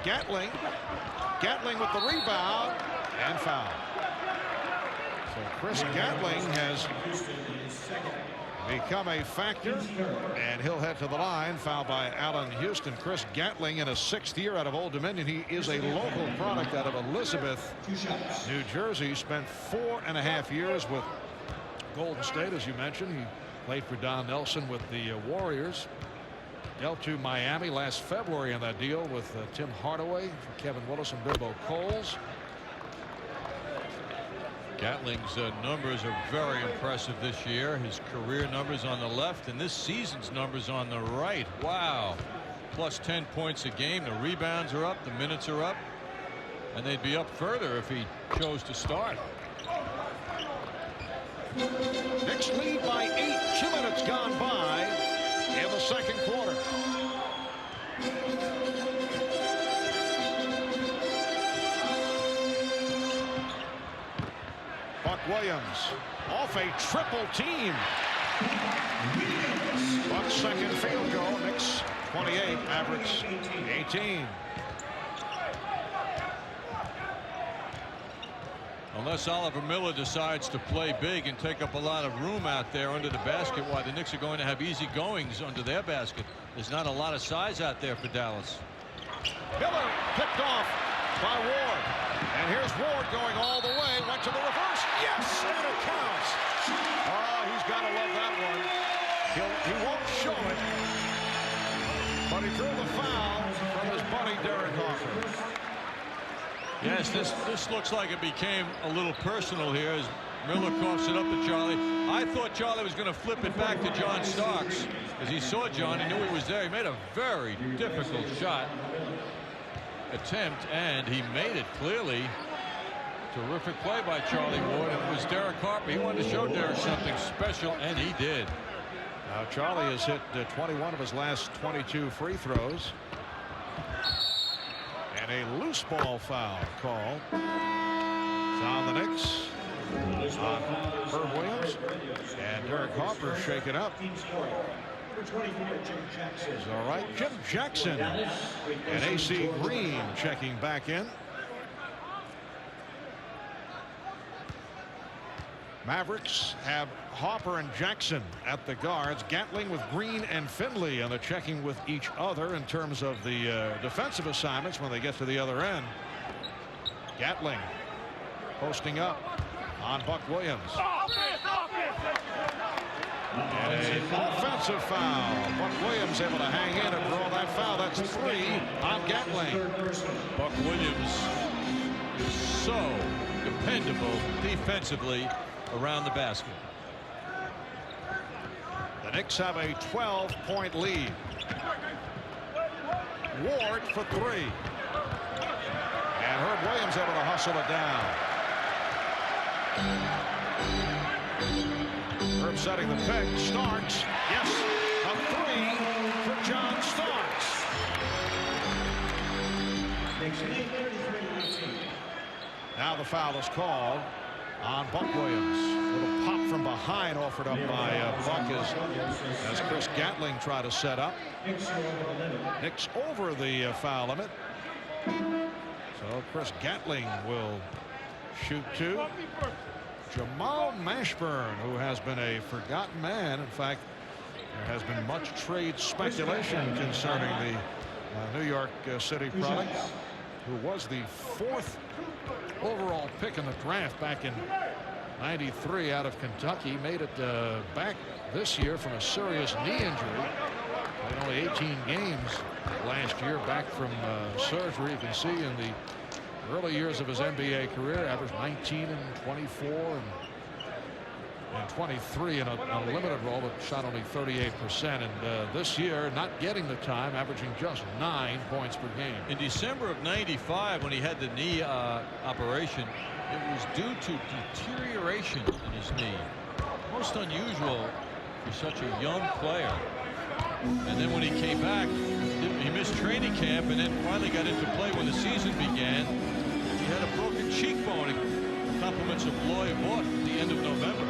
Gatling. Gatling with the rebound and foul. So Chris Gatling has become a factor, and he'll head to the line. Foul by Allen Houston. Chris Gatling in a 6th year out of Old Dominion. He is a local product out of Elizabeth, New Jersey. Spent 4.5 years with Golden State, as you mentioned. He played for Don Nelson with the Warriors. Dealt to Miami last February on that deal with Tim Hardaway, Kevin Willis, and Bilbo Coles. Gatling's numbers are very impressive this year. His career numbers on the left and this season's numbers on the right. Wow. Plus 10 points a game. The rebounds are up. The minutes are up. And they'd be up further if he chose to start. Knicks lead by 8. 2 minutes gone by in the second quarter. Buck Williams off a triple team. Buck's second field goal. Knicks 28, Mavericks 18. Unless Oliver Miller decides to play big and take up a lot of room out there under the basket, why the Knicks are going to have easy goings under their basket. There's not a lot of size out there for Dallas. Miller picked off by Ward. And here's Ward going all the way. Went to the reverse. Yes, and it counts. Oh, he's got to love that one. He won't show it. But he drew the foul from his buddy Derek Harper. Yes, this looks like it became a little personal here as Miller coughs it up to Charlie. I thought Charlie was going to flip it back to John Starks. As he saw John, he knew he was there. He made a very difficult shot attempt, and he made it clearly. Terrific play by Charlie Ward. It was Derek Harper. He wanted to show Derek something special, and he did. Now Charlie has hit 21 of his last 22 free throws. And a loose ball foul call. It's on the Knicks. On Herb Williams. And Derek Harper shaken up. It's all right. Jim Jackson and AC Green checking back in. Mavericks have Harper and Jackson at the guards. Gatling with Green and Finley, and they're checking with each other in terms of the defensive assignments when they get to the other end. Gatling posting up on Buck Williams. And an offensive foul. Buck Williams able to hang in and draw that foul. That's 3 on Gatling. Buck Williams is so dependable defensively around the basket. The Knicks have a 12-point lead. Ward for 3. And Herb Williams able to hustle it down. Herb setting the pick. Starks. Yes. A 3 for John Starks. Now the foul is called on Buck Williams. Little pop from behind offered up by Buck as Chris Gatling tried to set up. Knicks over the foul limit. So Chris Gatling will shoot 2. Jamal Mashburn, who has been a forgotten man. In fact, there has been much trade speculation concerning the New York City product, who was the 4th overall pick in the draft back in '93 out of Kentucky. Made it back this year from a serious knee injury. Played only 18 games last year back from surgery. You can see in the early years of his NBA career, averaged 19 and 24 and 23 in a limited role, but shot only 38%. And this year, not getting the time, averaging just 9 points per game. In December of '95, when he had the knee operation, it was due to deterioration in his knee. Most unusual for such a young player. And then when he came back, he missed training camp and then finally got into play when the season began. He had a broken cheekbone. Compliments of Lloyd Vaught at the end of November.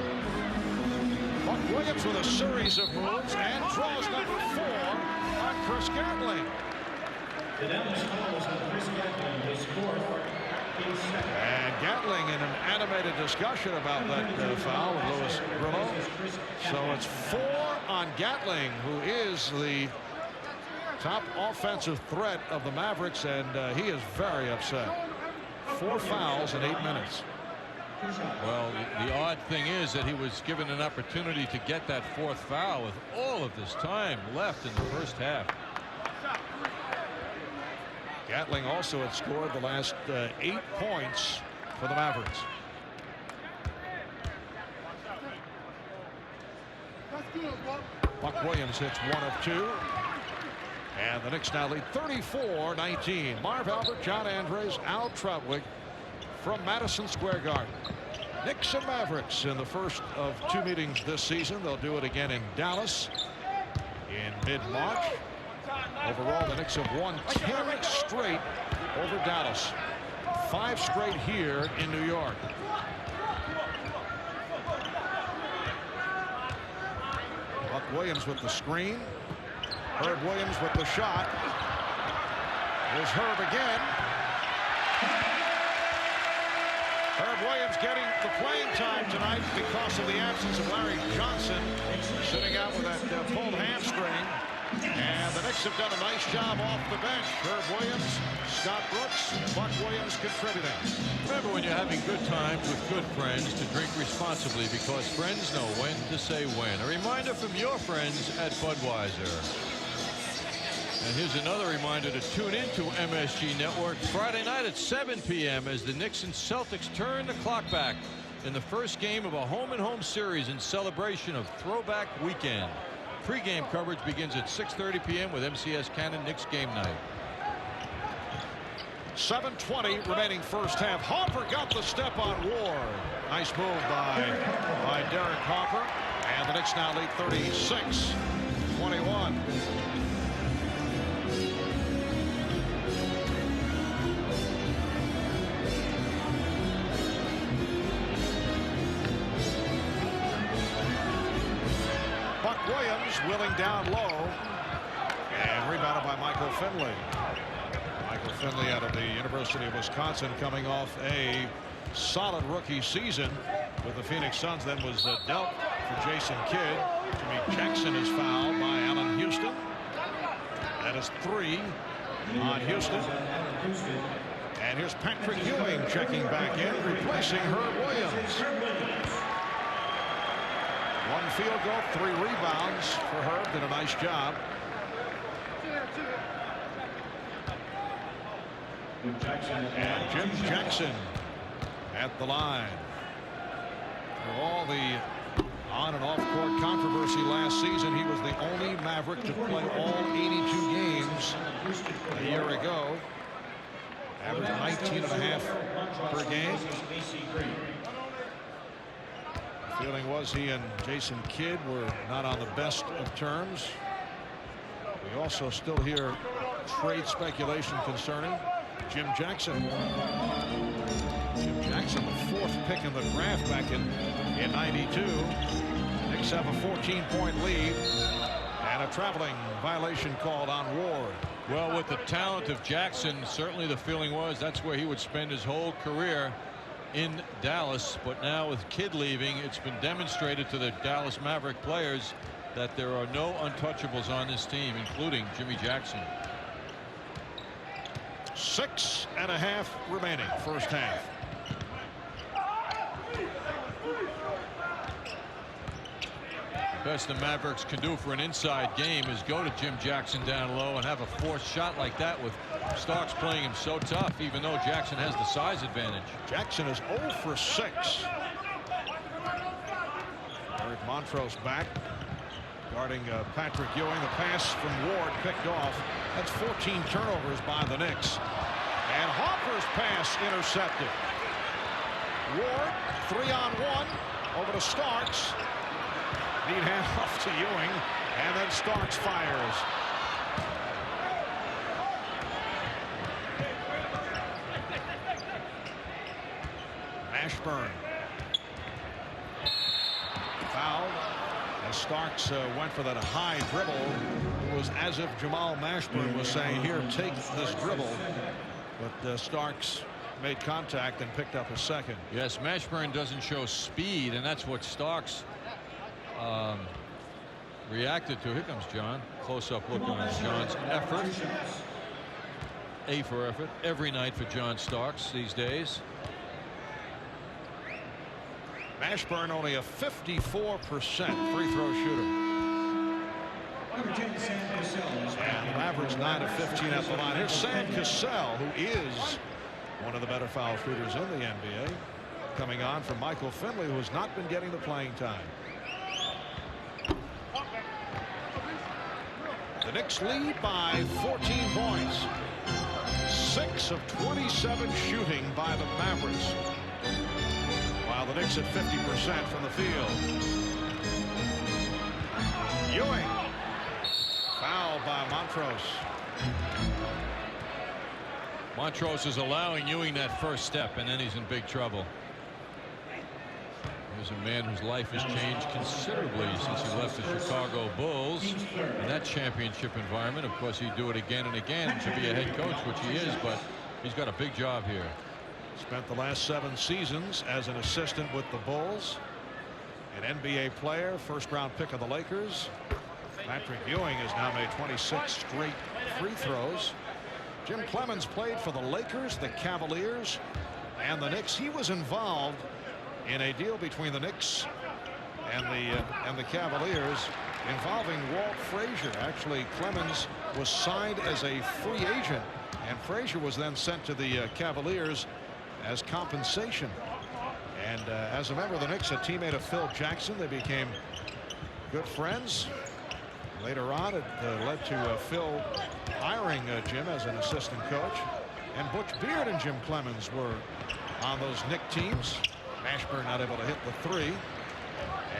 Buck Williams with a series of moves and draws number 4 on Chris Gatling. And Gatling in an animated discussion about that foul with Louis Grillo. So it's 4 on Gatling, who is the top offensive threat of the Mavericks, and he is very upset. 4 fouls in 8 minutes. Well, the odd thing is that he was given an opportunity to get that 4th foul with all of this time left in the first half. Gatling also had scored the last 8 points for the Mavericks. Buck Williams hits 1 of 2. And the Knicks now lead 34-19. Marv Albert, John Andres, Al Trautwig from Madison Square Garden. Knicks and Mavericks in the first of 2 meetings this season. They'll do it again in Dallas in mid-March. Overall, the Knicks have won 10 straight over Dallas. 5 straight here in New York. Buck Williams with the screen. Herb Williams with the shot. Here's Herb again. Herb Williams getting the playing time tonight because of the absence of Larry Johnson, sitting out with that pulled hamstring. And the Knicks have done a nice job off the bench. Herb Williams, Scott Brooks, Buck Williams contributing. Remember, when you're having good times with good friends, to drink responsibly, because friends know when to say when. A reminder from your friends at Budweiser. And here's another reminder to tune into MSG Network Friday night at 7 p.m. as the Knicks and Celtics turn the clock back in the first game of a home-and-home series in celebration of Throwback Weekend. Pre-game coverage begins at 6:30 p.m. with MCS Cannon Knicks game night. 7:20 remaining first half. Harper got the step on Ward. Nice move by Derek Harper. And the Knicks now lead 36-21. Buck Williams willing down low. And rebounded by Michael Finley. Michael Finley out of the University of Wisconsin, coming off a solid rookie season with the Phoenix Suns, then was dealt for Jason Kidd. Jimmy Jackson is fouled by Allen Houston. That is 3 on Houston. And here's Patrick Ewing checking back in, replacing Herb Williams. 1 field goal, 3 rebounds for Herb. Did a nice job. And Jim Jackson at the line. For all the on and off court controversy last season, he was the only Maverick to play all 82 games a year ago. Averaged 19.5 per game. The feeling was he and Jason Kidd were not on the best of terms. We also still hear trade speculation concerning Jim Jackson. Jim Jackson, the 4th pick in the draft back in '92. Knicks have a 14-point lead and a traveling violation called on Ward. Well, with the talent of Jackson, certainly the feeling was that's where he would spend his whole career in Dallas. But now with Kidd leaving, it's been demonstrated to the Dallas Maverick players that there are no untouchables on this team, including Jimmy Jackson. 6.5 remaining first half. The best the Mavericks can do for an inside game is go to Jim Jackson down low and have a forced shot like that, with Starks playing him so tough, even though Jackson has the size advantage. Jackson is 0 for 6. Eric Montrose back, guarding Patrick Ewing. The pass from Ward picked off. That's 14 turnovers by the Knicks. And Harper's pass intercepted. Ward 3-on-1 over to Starks. Neat handoff to Ewing, and then Starks fires. Ashburn fouled, As Starks went for that high dribble, it was as if Jamal Mashburn was saying, here, take this dribble. But Starks made contact and picked up a second. Yes, Mashburn doesn't show speed, and that's what Starks reacted to. Here comes John. Close-up look on John's effort. A for effort every night for John Starks these days. Mashburn only a 54% free throw shooter. And the Mavericks 9 of 15 at the line. Here's Sam Cassell, who is one of the better foul shooters in the NBA, coming on from Michael Finley, who has not been getting the playing time. The Knicks lead by 14 points. 6 of 27 shooting by the Mavericks, while the Knicks at 50% from the field. Ewing, fouled by Montrose. Montrose is allowing Ewing that first step, and then he's in big trouble. Here's a man whose life has changed considerably since he left the Chicago Bulls in that championship environment. Of course, he'd do it again and again to be a head coach, which he is, but he's got a big job here. Spent the last 7 seasons as an assistant with the Bulls. An NBA player, first-round pick of the Lakers. Patrick Ewing has now made 26 straight free throws. Jim Clemens played for the Lakers, the Cavaliers, and the Knicks. He was involved in a deal between the Knicks and the Cavaliers involving Walt Frazier. Actually, Clemens was signed as a free agent, and Frazier was then sent to the Cavaliers as compensation. And as a member of the Knicks, a teammate of Phil Jackson, they became good friends. Later on, it led to Phil hiring Jim as an assistant coach. And Butch Beard and Jim Clemens were on those Knick teams. Mashburn not able to hit the 3.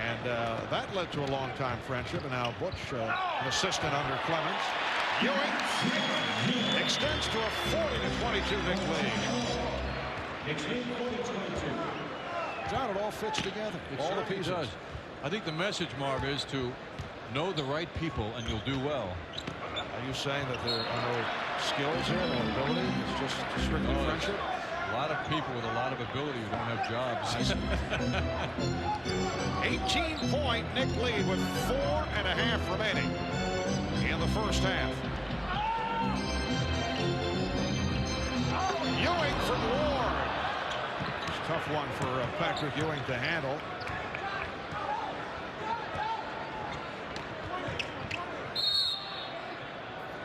And that led to a long-time friendship. And now Butch, an assistant under Clemens. Ewing extends to a 40-22 Knick lead. John, it all fits together. All the pieces. Does. I think the message, Marv, is to know the right people and you'll do well. Are you saying that there are no skills here, no ability? It's just strictly friendship? A lot of people with a lot of ability who don't have jobs. 18-point Knick lead with 4.5 remaining in the first half. Ewing from Ward. It's a tough one for Patrick Ewing to handle.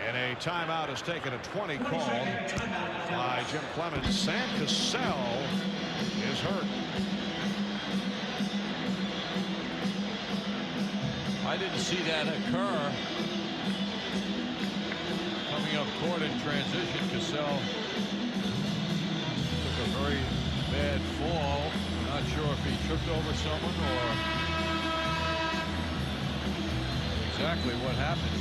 And a timeout is taken, a 20 call by Jim Clemens. Sam Cassell is hurt. I didn't see that occur. Coming up court in transition, Cassell took a very bad fall. Not sure if he tripped over someone or exactly what happened.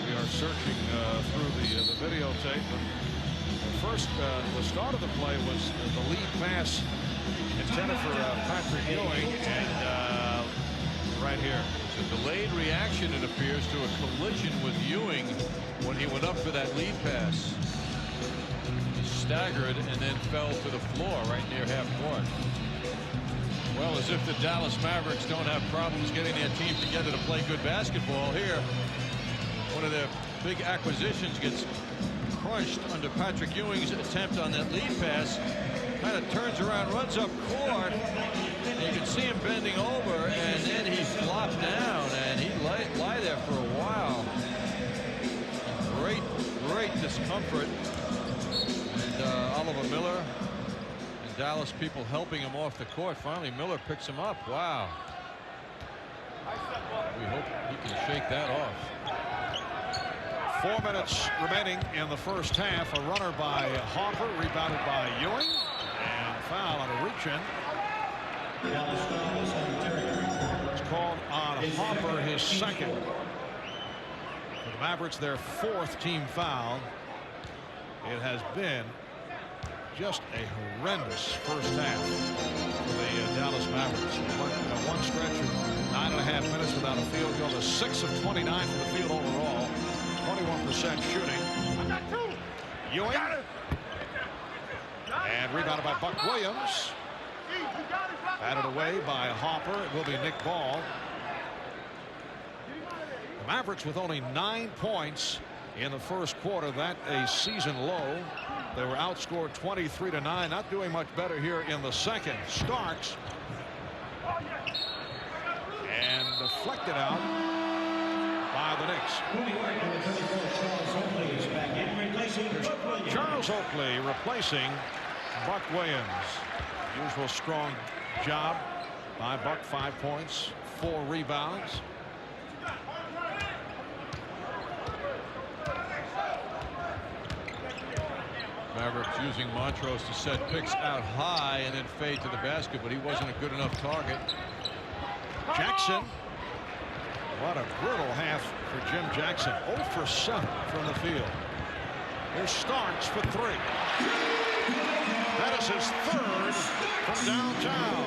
We are searching through the videotape. First, the start of the play was the lead pass intended for Patrick Ewing, and right here. It's a delayed reaction, it appears, to a collision with Ewing when he went up for that lead pass. He staggered and then fell to the floor right near half court. Well, as if the Dallas Mavericks don't have problems getting their team together to play good basketball here. One of their big acquisitions gets crushed under Patrick Ewing's attempt on that lead pass. Kind of turns around, runs up court, and you can see him bending over, and then he flopped down, and he lie there for a while. Great discomfort. And Oliver Miller and Dallas people helping him off the court. Finally, Miller picks him up. Wow. We hope he can shake that off. 4 minutes remaining in the first half. A runner by Hopper, rebounded by Ewing, and foul on a reach-in. It's called on Hopper, his second. For the Mavericks, their 4th team foul. It has been just a horrendous first half for the Dallas Mavericks. They went one stretch of 9.5 minutes without a field goal. To 6 of 29 from the field overall. 21% shooting. Ewing. And rebounded by Buck Williams. Batted away by Hopper. It will be Nick Ball. The Mavericks with only 9 points in the first quarter. That a season low. They were outscored 23-9. Not doing much better here in the second. Starks. And deflected out by the Knicks. Charles Oakley replacing Buck Williams. Usual strong job by Buck. 5 points, 4 rebounds. Mavericks using Montrose to set picks out high and then fade to the basket, but he wasn't a good enough target. Jackson. What a brutal half for Jim Jackson. 0 for 7 from the field. Here's Starks for 3. That is his 3rd from downtown.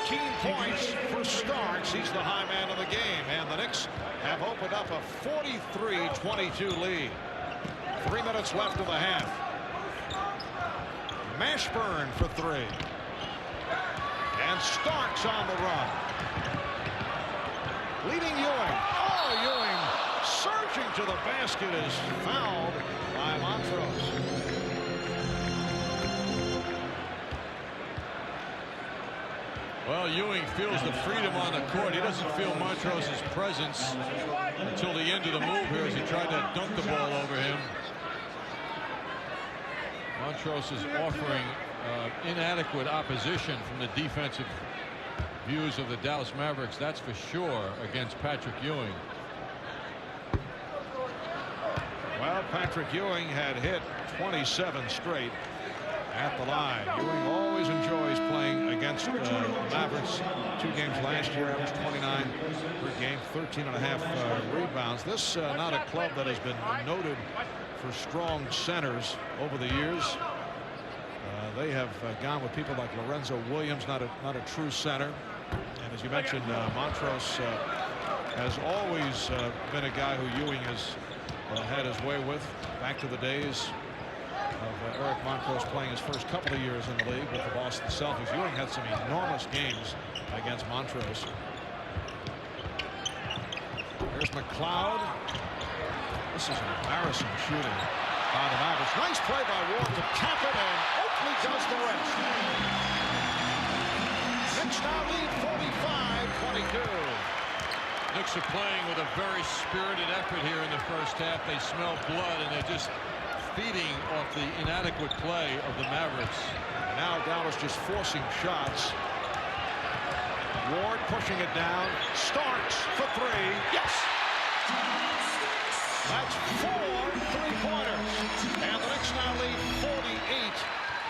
14 points for Starks. He's the high man of the game. And the Knicks have opened up a 43-22 lead. 3 minutes left of the half. Mashburn for 3. And Starks on the run. Leading Ewing. Oh, Ewing surging to the basket is fouled by Montrose. Well, Ewing feels the freedom on the court. He doesn't feel Montrose's presence until the end of the move here as he tried to dunk the ball over him. Montrose is offering inadequate opposition from the defensive views of the Dallas Mavericks, that's for sure, against Patrick Ewing. Well, Patrick Ewing had hit 27 straight at the line. Ewing always enjoys playing against the Mavericks. 2 games last year, averaged 29 per game, 13.5 rebounds. This not a club that has been noted for strong centers over the years. They have gone with people like Lorenzo Williams, not a true center. And as you mentioned, Montrose has always been a guy who Ewing has had his way with. Back to the days of Eric Montrose playing his first couple of years in the league with the Boston Celtics. Ewing had some enormous games against Montrose. Here's McLeod. This is embarrassing shooting by the Mavericks. Nice play by Ward to tap it, and Oakley does the rest. Knicks now lead 45-22. Knicks are playing with a very spirited effort here in the first half. They smell blood and they're just feeding off the inadequate play of the Mavericks. And now Dallas just forcing shots. Ward pushing it down. Starks for 3. Yes! That's 4 3-pointers. And the Knicks now lead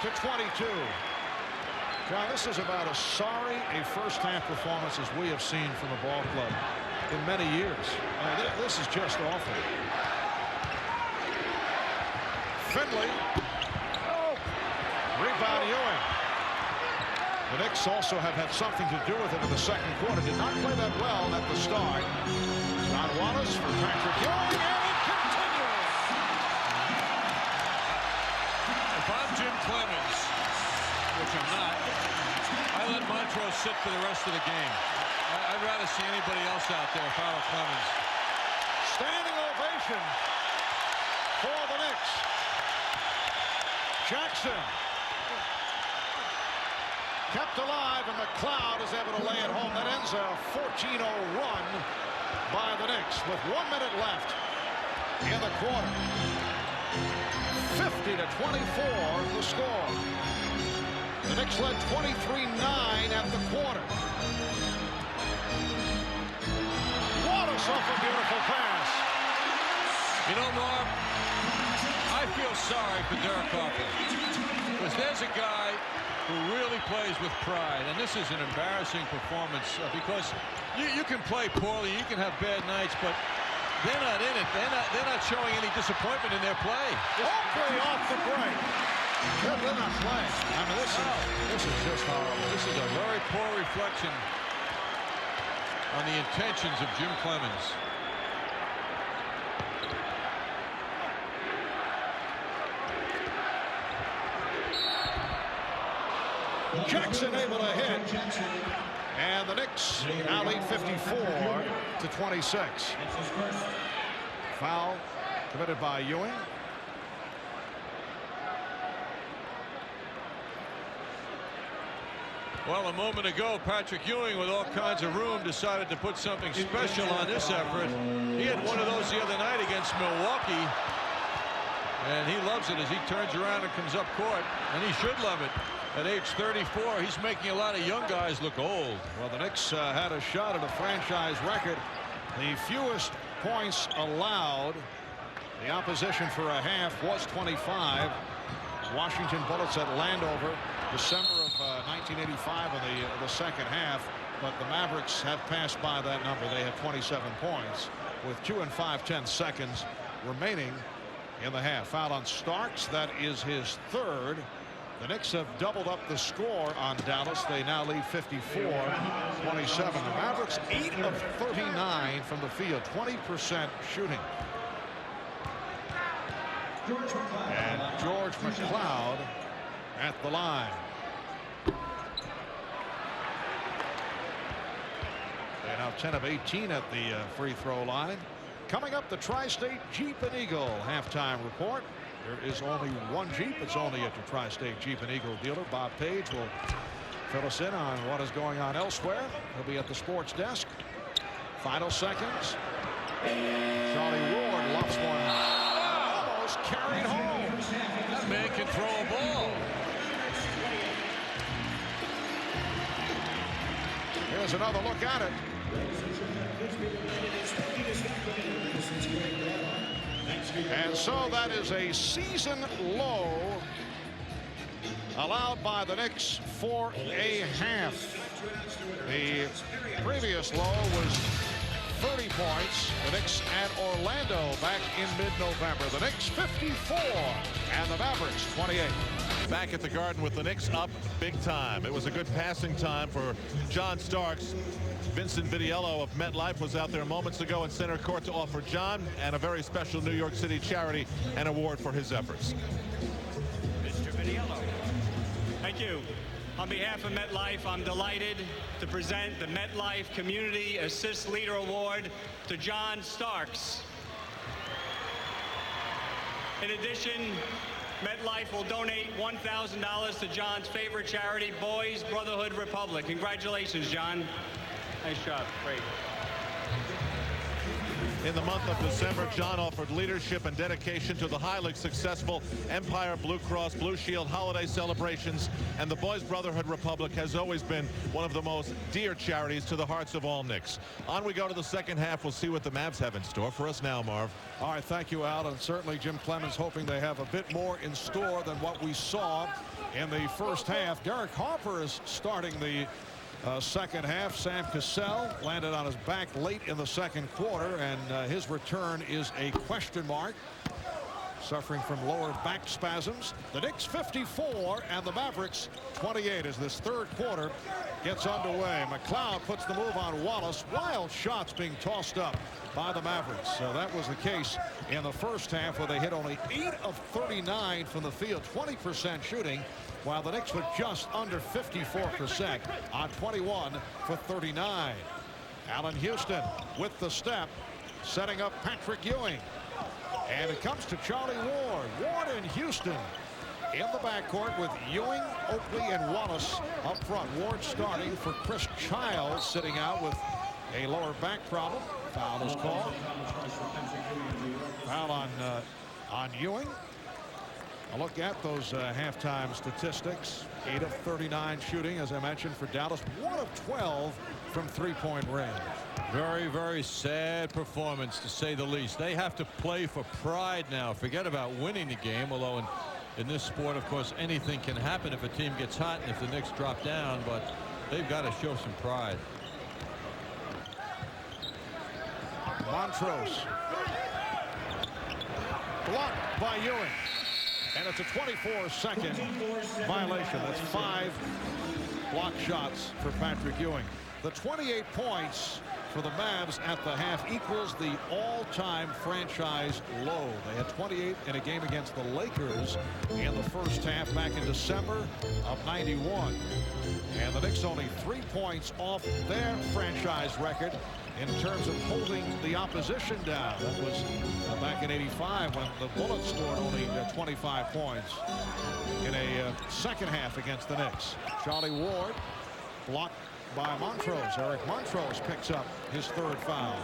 48-22. John, this is about as sorry a first half performance as we have seen from a ball club in many years. This is just awful. Finley. Rebound Ewing. The Knicks also have had something to do with it in the second quarter. Did not play that well at the start. John Wallace for Patrick Ewing, and it continues. If I'm Jim Clemens, which I'm not, I let Montrose sit for the rest of the game. I'd rather see anybody else out there if I were Clemens. Standing ovation for the Knicks. Jackson kept alive, and McLeod is able to lay it home. That ends a 14-0 run by the Knicks with 1 minute left in the quarter. 50-24 the score. The Knicks led 23-9 at the quarter. Wallace off a beautiful pass. You know, Mark, I feel sorry for Derek Harper, because there's a guy who really plays with pride, and this is an embarrassing performance because you can play poorly, you can have bad nights, but they're not in it. They're not showing any disappointment in their play. Oakley off the break. They're not playing. I mean, this is just horrible. This is a very poor reflection on the intentions of Jim Clemens. Jackson able to hit. And the Knicks now lead 54-26. Foul committed by Ewing. Well, a moment ago, Patrick Ewing, with all kinds of room, decided to put something special on this effort. He had one of those the other night against Milwaukee, and he loves it as he turns around and comes up court, and he should love it. At age 34, he's making a lot of young guys look old. Well, the Knicks had a shot at a franchise record. The fewest points allowed. The opposition for a half was 25. Washington Bullets at Landover, December of 1985 in the second half. But the Mavericks have passed by that number. They have 27 points with 2 5/10 seconds remaining in the half. Foul on Starks. That is his third. The Knicks have doubled up the score on Dallas. They now lead 54-27. The Mavericks 8 of 39 from the field, 20% shooting. And George McLeod at the line. They're now 10 of 18 at the free throw line. Coming up, the Tri-State Jeep and Eagle halftime report. There is only one Jeep. It's only at the Tri-State Jeep and Eagle dealer. Bob Page will fill us in on what is going on elsewhere. He'll be at the sports desk. Final seconds. Charlie Ward lofts one. Almost carried home. That man can throw a ball. Here's another look at it. And so that is a season low allowed by the Knicks for a half. The previous low was 30 points. The Knicks at Orlando back in mid-November. The Knicks 54 and the Mavericks 28. Back at the Garden with the Knicks up big time. It was a good passing time for John Starks. Vincent Vitiello of MetLife was out there moments ago in center court to offer John and a very special New York City charity an award for his efforts. Mr. Vitiello. Thank you. On behalf of MetLife, I'm delighted to present the MetLife Community Assist Leader Award to John Starks. In addition, MetLife will donate $1,000 to John's favorite charity, Boys Brotherhood Republic. Congratulations, John. Nice job. Great. In the month of December, John offered leadership and dedication to the highly successful Empire Blue Cross Blue Shield holiday celebrations, and the Boys Brotherhood Republic has always been one of the most dear charities to the hearts of all Knicks. On we go to the second half. We'll see what the Mavs have in store for us now, Marv. All right, thank you, Al, and certainly Jim Clemens hoping they have a bit more in store than what we saw in the first half. Derek Harper is starting the second half. Sam Cassell landed on his back late in the second quarter, and his return is a question mark. Suffering from lower back spasms. The Knicks 54 and the Mavericks 28 as this third quarter gets underway. McLeod puts the move on Wallace. Wild shots being tossed up by the Mavericks. So that was the case in the first half, where they hit only 8 of 39 from the field, 20% shooting, while the Knicks were just under 54% on 21 for 39. Allen Houston with the step, setting up Patrick Ewing. And it comes to Charlie Ward. Ward and Houston in the backcourt with Ewing, Oakley, and Wallace up front. Ward starting for Chris Childs, sitting out with a lower back problem. Foul is called. Foul on Ewing. A look at those halftime statistics. 8 of 39 shooting, as I mentioned, for Dallas. 1 of 12 from three-point range. Very, very sad performance, to say the least. They have to play for pride now. Forget about winning the game, although in this sport, of course, anything can happen if a team gets hot and if the Knicks drop down, but they've got to show some pride. Montrose. Blocked by Ewing. And it's a 24-second violation. That's 5 block shots for Patrick Ewing. The 28 points for the Mavs at the half equals the all-time franchise low. They had 28 in a game against the Lakers in the first half back in December of '91. And the Knicks only 3 points off their franchise record in terms of holding the opposition down. That was back in '85 when the Bullets scored only 25 points in a second half against the Knicks. Charlie Ward blocked by Montrose. Eric Montrose picks up his 3rd foul.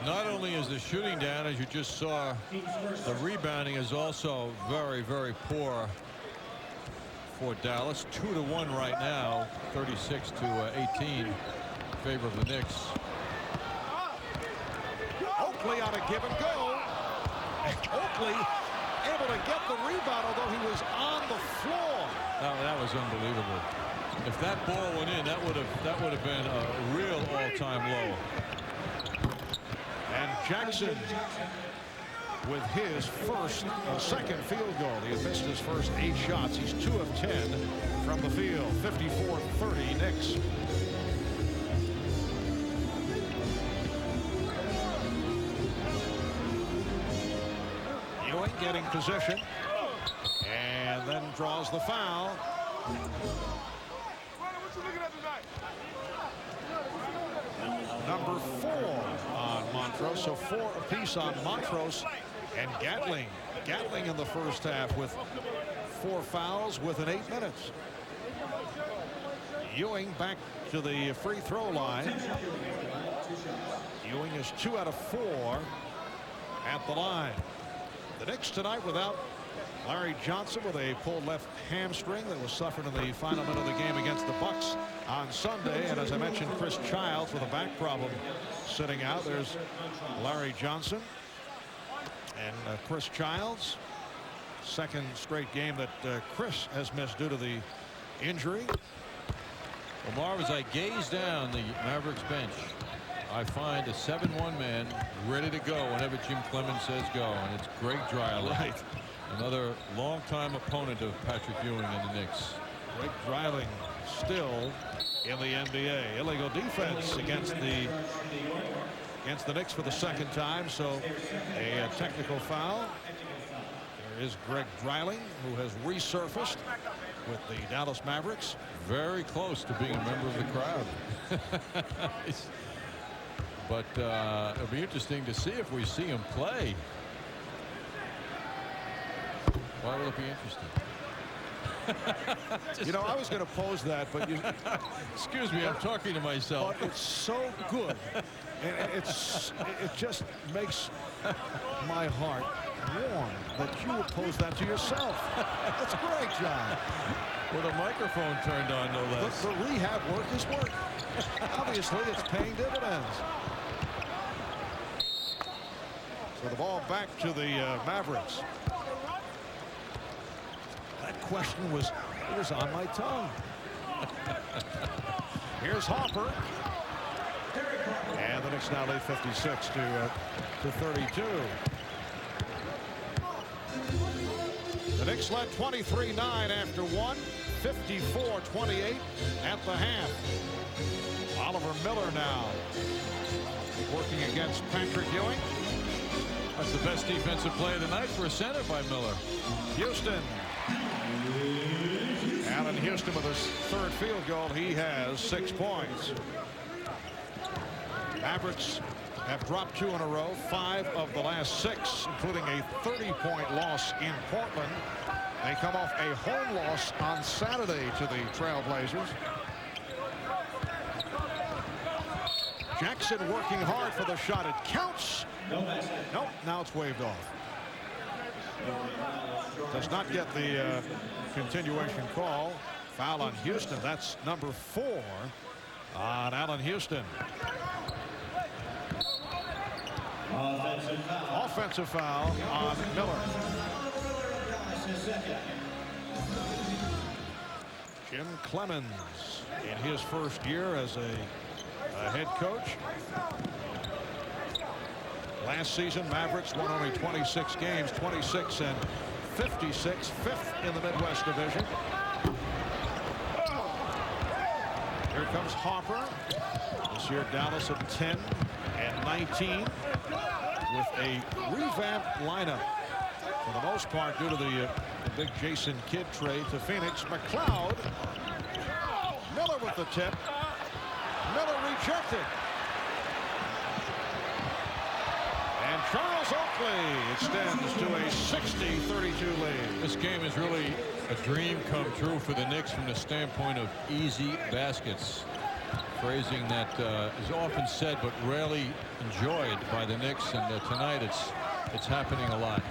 Not only is the shooting down, as you just saw, the rebounding is also very, very poor for Dallas. 2-1 right now, 36-18 in favor of the Knicks. Oakley on a give and go. And Oakley able to get the rebound, although he was on the floor. That was unbelievable. If that ball went in, that would have been a real all-time low. And Jackson with his second field goal. He had missed his first 8 shots. He's 2 of 10 from the field. 54-30 Knicks. Ewing getting position and then draws the foul. Number 4 on Montrose, so 4 apiece on Montrose and Gatling. Gatling in the first half with 4 fouls within 8 minutes. Ewing back to the free throw line. Ewing is 2 out of 4 at the line. The Knicks tonight without Larry Johnson with a pulled left hamstring that was suffered in the final minute of the game against the Bucks on Sunday. And as I mentioned, Chris Childs with a back problem sitting out. There's Larry Johnson and Chris Childs. Second straight game that Chris has missed due to the injury. Well, Marv, as I gaze down the Mavericks bench, I find a 7-1 man ready to go whenever Jim Clemens says go, and it's Greg Dreiling. Right. Another longtime opponent of Patrick Ewing and the Knicks. Greg Dreiling still in the NBA. Illegal defense against the Knicks for the second time, so a technical foul. There is Greg Dreiling, who has resurfaced with the Dallas Mavericks. Very close to being a member of the crowd. But it'll be interesting to see if we see him play. Why will it be interesting? You know, I was going to pose that, but you... Excuse me, I'm talking to myself. But it's so good. And it just makes my heart warm that you would pose that to yourself. That's great, John. With a microphone turned on, no less. The rehab work is work. Obviously, it's paying dividends. So the ball back to the Mavericks. That question was on my tongue. Here's Hopper. And the Knicks now lead 56 to 32. The Knicks led 23-9 after 1, 54-28 at the half. Oliver Miller now working against Patrick Ewing. That's the best defensive play of the night for a center by Miller. Houston. Allen Houston with his 3rd field goal. He has 6 points. Mavericks have dropped 2 in a row, 5 of the last 6, including a 30-point loss in Portland. They come off a home loss on Saturday to the Trailblazers. Jackson working hard for the shot. It counts. Nope, now it's waved off. Does not get the continuation call. Foul on Houston. That's number 4 on Allen Houston. Offensive foul on Miller. Jim Clemens in his first year as a head coach. Last season, Mavericks won only 26 games, 26-15 56, fifth in the Midwest Division. Here comes Harper. This year Dallas at 10 and 19 with a revamped lineup. For the most part, due to the big Jason Kidd trade to Phoenix. McLeod. Miller with the tip. Miller rejected. And Charles Oakley extends to a 60-32 lead. This game is really a dream come true for the Knicks from the standpoint of easy baskets. Phrasing that is often said but rarely enjoyed by the Knicks, and tonight it's happening a lot.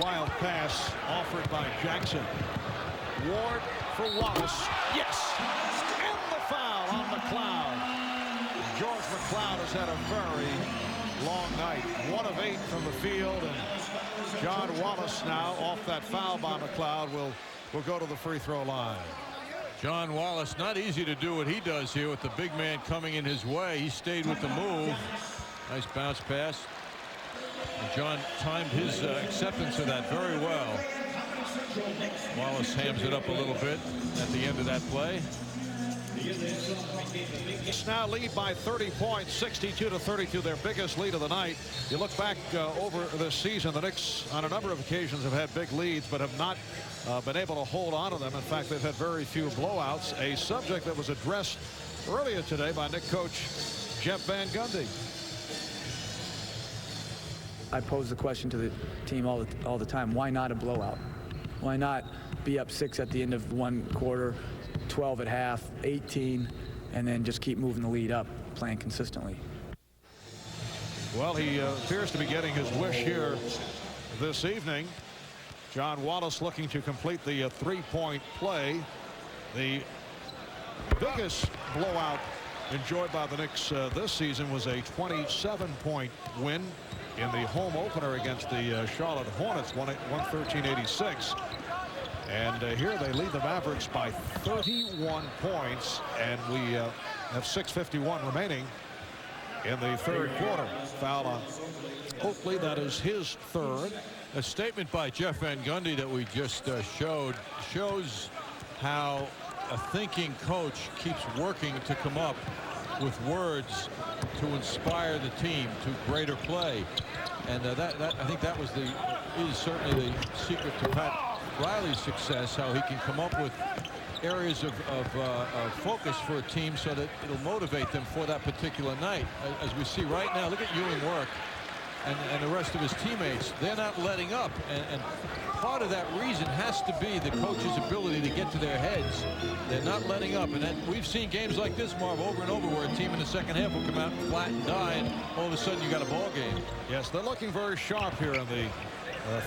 Wild pass offered by Jackson. Ward for Wallace. Yes! And the foul on McLeod. George McLeod has had a very long night. 1 of 8 from the field, and John Wallace now off that foul by McLeod will go to the free throw line. John Wallace, not easy to do what he does here with the big man coming in his way. He stayed with the move. Nice bounce pass. And John timed his acceptance of that very well. Wallace hams it up a little bit at the end of that play. Knicks now lead by 30 points, 62-32, their biggest lead of the night. You look back over this season, the Knicks on a number of occasions have had big leads but have not been able to hold on to them. In fact, they've had very few blowouts, a subject that was addressed earlier today by Knicks coach Jeff Van Gundy. I pose the question to the team all the time, why not a blowout? Why not be up 6 at the end of one quarter, 12 at half, 18, and then just keep moving the lead up, playing consistently? Well, he appears to be getting his wish here this evening. John Wallace looking to complete the three-point play. The biggest blowout enjoyed by the Knicks this season was a 27-point win in the home opener against the Charlotte Hornets, 113-86. And here they lead the Mavericks by 31 points, and we have 6:51 remaining in the third quarter. Foul on Oakley, that is his third. A statement by Jeff Van Gundy that we just showed shows how a thinking coach keeps working to come up with words to inspire the team to greater play, and I think that was is certainly the secret to Pat Riley's success, how he can come up with areas of focus for a team so that it'll motivate them for that particular night. As we see right now, look at Ewing work and the rest of his teammates. They're not letting up, and part of that reason has to be the coach's ability to get to their heads. They're not letting up, and we've seen games like this, Marv, over and over, where a team in the second half will come out flat and die, and all of a sudden you got a ball game. Yes, they're looking very sharp here in the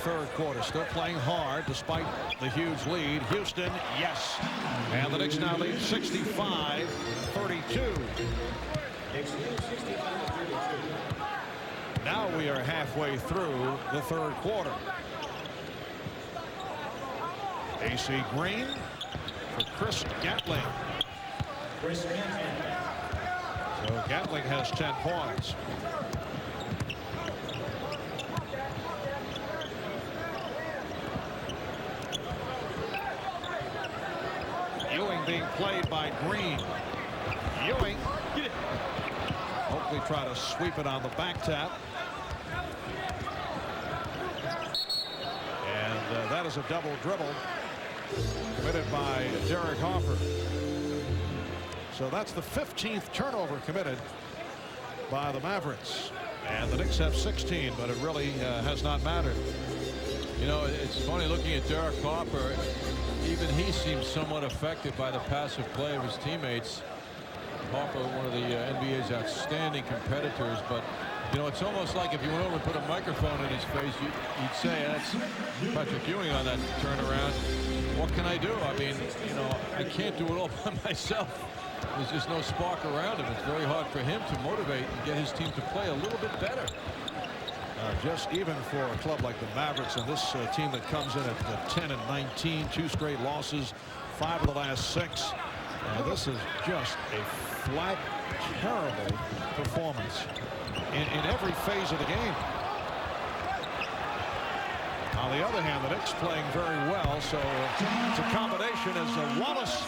third quarter. Still playing hard despite the huge lead. Houston, yes. And the Knicks now lead 65-32. Now we are halfway through the third quarter. AC Green for Chris Gatling. So Gatling has 10 points. Ewing being played by Green. Ewing. Hopefully try to sweep it on the back tap. And that is a double dribble committed by Derek Harper. So that's the 15th turnover committed by the Mavericks. And the Knicks have 16, but it really has not mattered. You know, it's funny looking at Derek Harper. Even he seems somewhat affected by the passive play of his teammates. Harper, one of the NBA's outstanding competitors, but you know, it's almost like if you went over and put a microphone in his face, you'd say, that's Patrick Ewing on that turnaround. What can I do? I mean, you know, I can't do it all by myself. There's just no spark around him. It's very hard for him to motivate and get his team to play a little bit better. Just even for a club like the Mavericks, and this team that comes in at 10 and 19, 2 straight losses, 5 of the last 6. This is just a flat, terrible performance in every phase of the game. On the other hand, the Knicks playing very well, so it's a combination as Wallace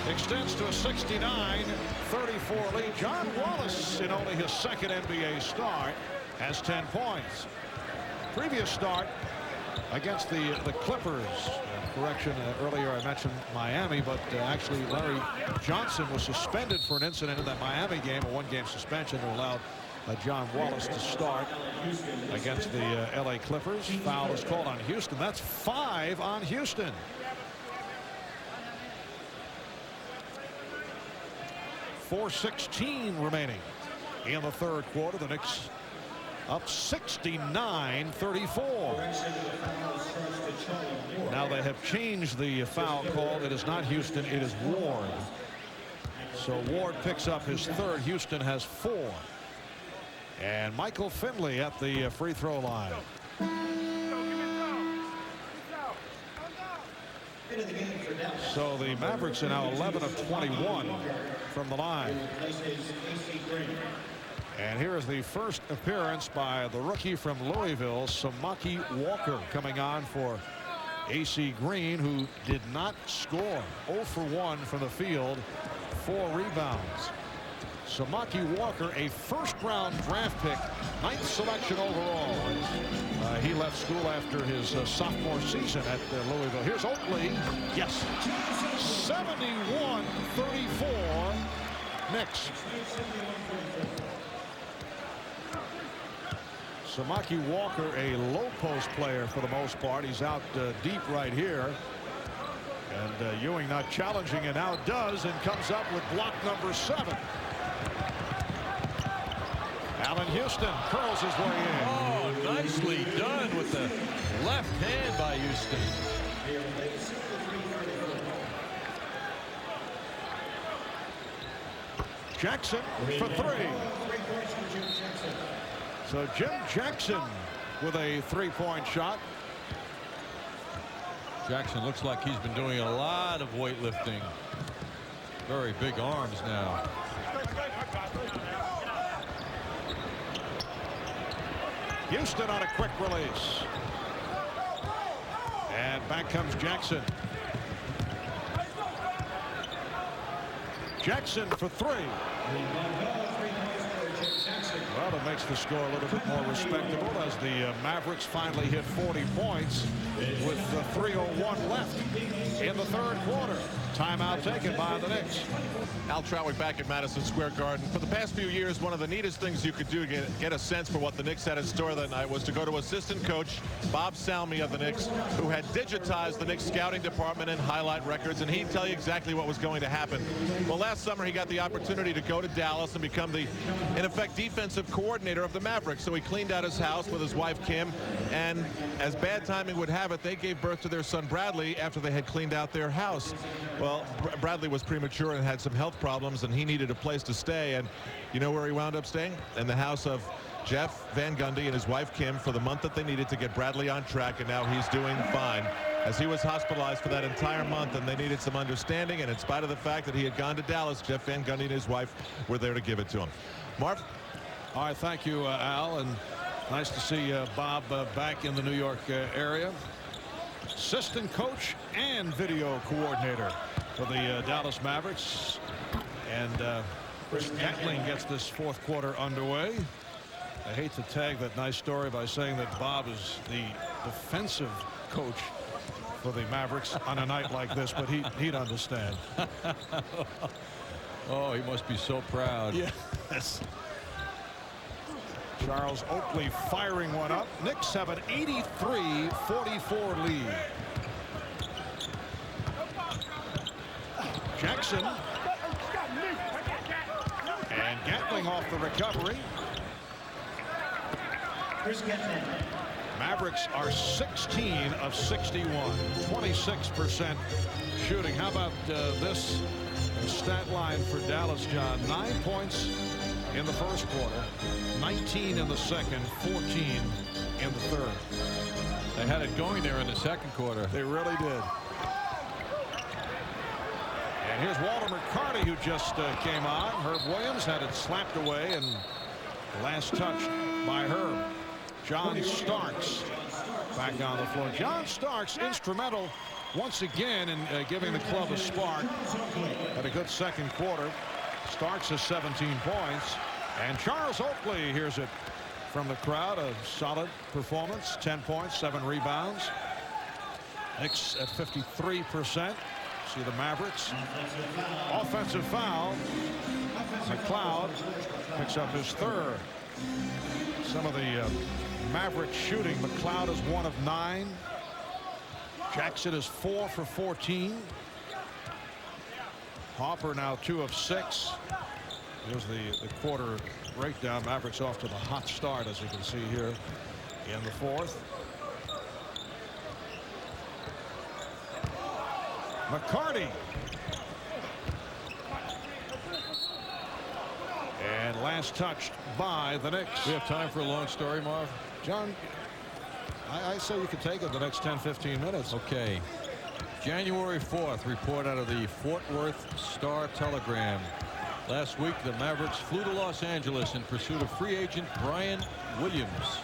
extends to a 69-34 lead. John Wallace, in only his second NBA start, has 10 points. Previous start against the Clippers. Correction, earlier I mentioned Miami, but actually Larry Johnson was suspended for an incident in that Miami game, a one-game suspension that allowed John Wallace to start against the LA Clippers. Foul is called on Houston. That's 5 on Houston. .416 remaining in the third quarter. The Knicks up 69-34. Now they have changed the foul call. It is not Houston, it is Ward. So Ward picks up his third. Houston has 4. And Michael Finley at the free throw line. So the Mavericks are now 11 of 21 from the line. And here is the first appearance by the rookie from Louisville, Samaki Walker, coming on for AC Green, who did not score. 0 for 1 from the field, 4 rebounds. Samaki Walker, a first-round draft pick, 9th selection overall. He left school after his sophomore season at Louisville. Here's Oakley. Yes. 71-34. Knicks. Samaki Walker, a low post player for the most part. He's out deep right here. And Ewing not challenging, and now does, and comes up with block number 7. Allen Houston curls his way in. Oh, nicely done with the left hand by Houston. Jackson for 3. So Jim Jackson with a 3-point shot. Jackson looks like he's been doing a lot of weightlifting. Very big arms now. Houston on a quick release. And back comes Jackson. Jackson for 3. Well, it makes the score a little bit more respectable as the Mavericks finally hit 40 points with 3:01 left in the third quarter. Timeout taken by the Knicks. Al Trautwig back at Madison Square Garden. For the past few years, one of the neatest things you could do to get a sense for what the Knicks had in store that night was to go to assistant coach Bob Salmi of the Knicks, who had digitized the Knicks scouting department and highlight records, and he'd tell you exactly what was going to happen. Well, last summer he got the opportunity to go to Dallas and become the, in effect, defensive coordinator of the Mavericks. So he cleaned out his house with his wife Kim, and as bad timing would have it, they gave birth to their son Bradley after they had cleaned out their house. Well, Bradley was premature and had some health problems, and he needed a place to stay. And you know where he wound up staying? In the house of Jeff Van Gundy and his wife Kim for the month that they needed to get Bradley on track, and now he's doing fine, as he was hospitalized for that entire month, and they needed some understanding. And in spite of the fact that he had gone to Dallas, Jeff Van Gundy and his wife were there to give it to him. Marv? All right, thank you, Al, and nice to see Bob back in the New York area. Assistant coach and video coordinator for the Dallas Mavericks. And Chris Gatling gets this fourth quarter underway. I hate to tag that nice story by saying that Bob is the defensive coach for the Mavericks on a night like this, but he'd understand. Oh, he must be so proud. Yes. Charles Oakley firing one up. Knicks have an 83-44 lead. Jackson. And Gatling off the recovery. Mavericks are 16 of 61. 26% shooting. How about this stat line for Dallas, John? 9 points in the first quarter, 19 in the second, 14 in the third. They had it going there in the second quarter. They really did. And here's Walter McCarty, who just came on. Herb Williams had it slapped away, and last touch by Herb. John Starks back on the floor. John Starks instrumental once again in giving the club a spark. Had a good second quarter. Starks has 17 points. And Charles Oakley hears it from the crowd. A solid performance. 10 points, 7 rebounds. Knicks at 53%. See the Mavericks. Offensive foul. McLeod picks up his third. Some of the Mavericks shooting. McLeod is 1 of 9. Jackson is 4 for 14. Hopper now 2 of 6. Here's the quarter breakdown. Mavericks off to the hot start, as you can see here in the fourth. McCarty. And last touched by the Knicks. We have time for a long story, Marv? John, I say you could take it the next 10-15 minutes. Okay. January 4th, report out of the Fort Worth Star-Telegram. Last week, the Mavericks flew to Los Angeles in pursuit of free agent Brian Williams.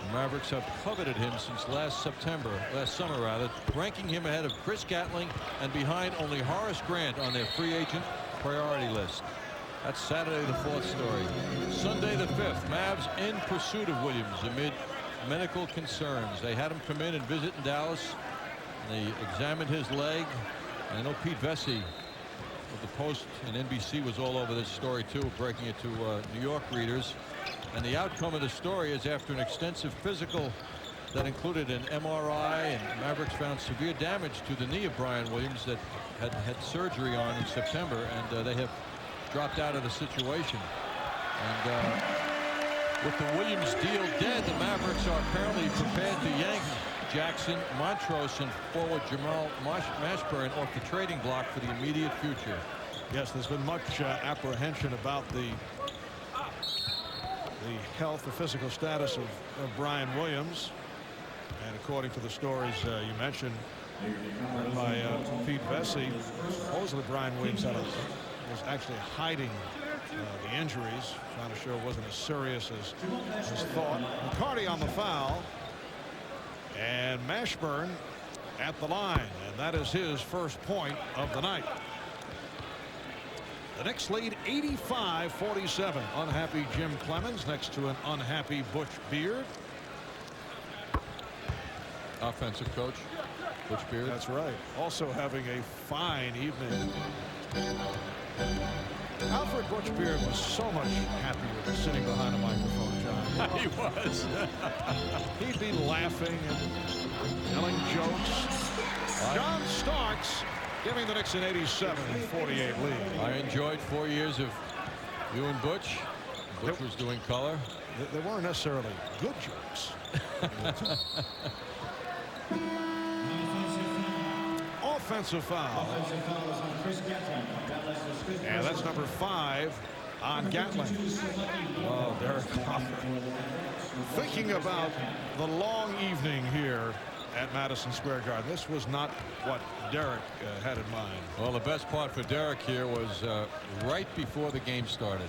The Mavericks have coveted him since last summer rather, ranking him ahead of Chris Gatling and behind only Horace Grant on their free agent priority list. That's Saturday the 4th story. Sunday the 5th, Mavs in pursuit of Williams amid medical concerns. They had him come in and visit in Dallas. They examined his leg. And I know Pete Vesey of the Post and NBC was all over this story too, breaking it to New York readers. And the outcome of the story is after an extensive physical that included an MRI, and Mavericks found severe damage to the knee of Brian Williams that had surgery on in September, and they have dropped out of the situation. And with the Williams deal dead, the Mavericks are apparently prepared to yank Jackson, Montrose, and forward Jamal Mashburn off the trading block for the immediate future. Yes, there's been much apprehension about the health, the physical status of Brian Williams. And according to the stories you mentioned by Pete Vesey, supposedly Brian Williams was actually hiding the injuries, trying to show it wasn't as serious as thought. McCarty on the foul. And Mashburn at the line, and that is his first point of the night. The Knicks lead 85-47. Unhappy Jim Clemens next to an unhappy Butch Beard. Offensive coach Butch Beard. That's right. Also having a fine evening. Alfred Butch Beard was so much happier sitting behind a microphone, John. He was. He'd be laughing and telling jokes. John Starks giving the Knicks an 87-48 lead. I enjoyed 4 years of you and Butch. Butch was doing color. They weren't necessarily good jokes. Offensive foul. And that's number 5 on Gatling. Oh, Derek Hopper. Thinking about the long evening here at Madison Square Garden. This was not what Derek had in mind. Well, the best part for Derek here was right before the game started.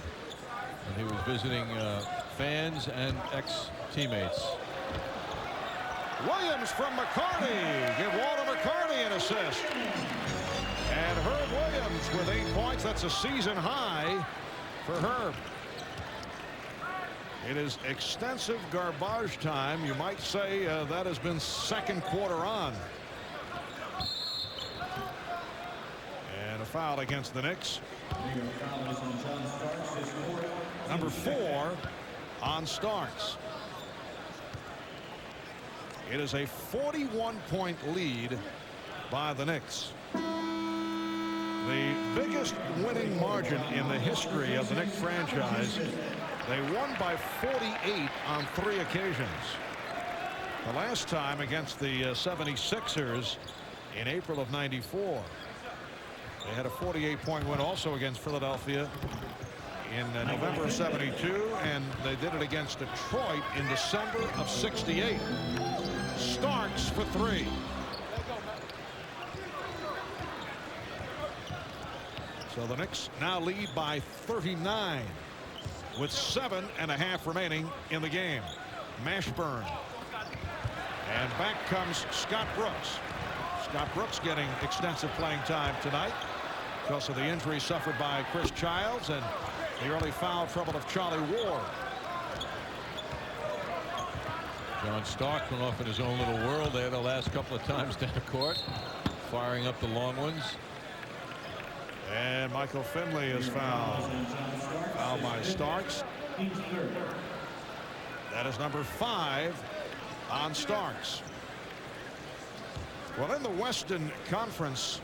And he was visiting fans and ex-teammates. Williams from McCarty. Give Walter McCarty an assist. And Herb Williams with 8 points. That's a season high for Herb. It is extensive garbage time. You might say that has been second quarter on. And a foul against the Knicks. Number 4 on Starks. It is a 41-point lead by the Knicks. The biggest winning margin in the history of the Knicks franchise. They won by 48 on 3 occasions. The last time against the 76ers in April of '94. They had a 48-point win also against Philadelphia in November of '72, and they did it against Detroit in December of '68. Starks for 3. So the Knicks now lead by 39 with 7.5 remaining in the game. Mashburn And back comes Scott Brooks. Scott Brooks getting extensive playing time tonight because of the injury suffered by Chris Childs and the early foul trouble of Charlie Ward. John Stark went off in his own little world there the last couple of times down the court, firing up the long ones. And Michael Finley is fouled. Fouled by Starks. That is number 5 on Starks. Well, in the Western Conference,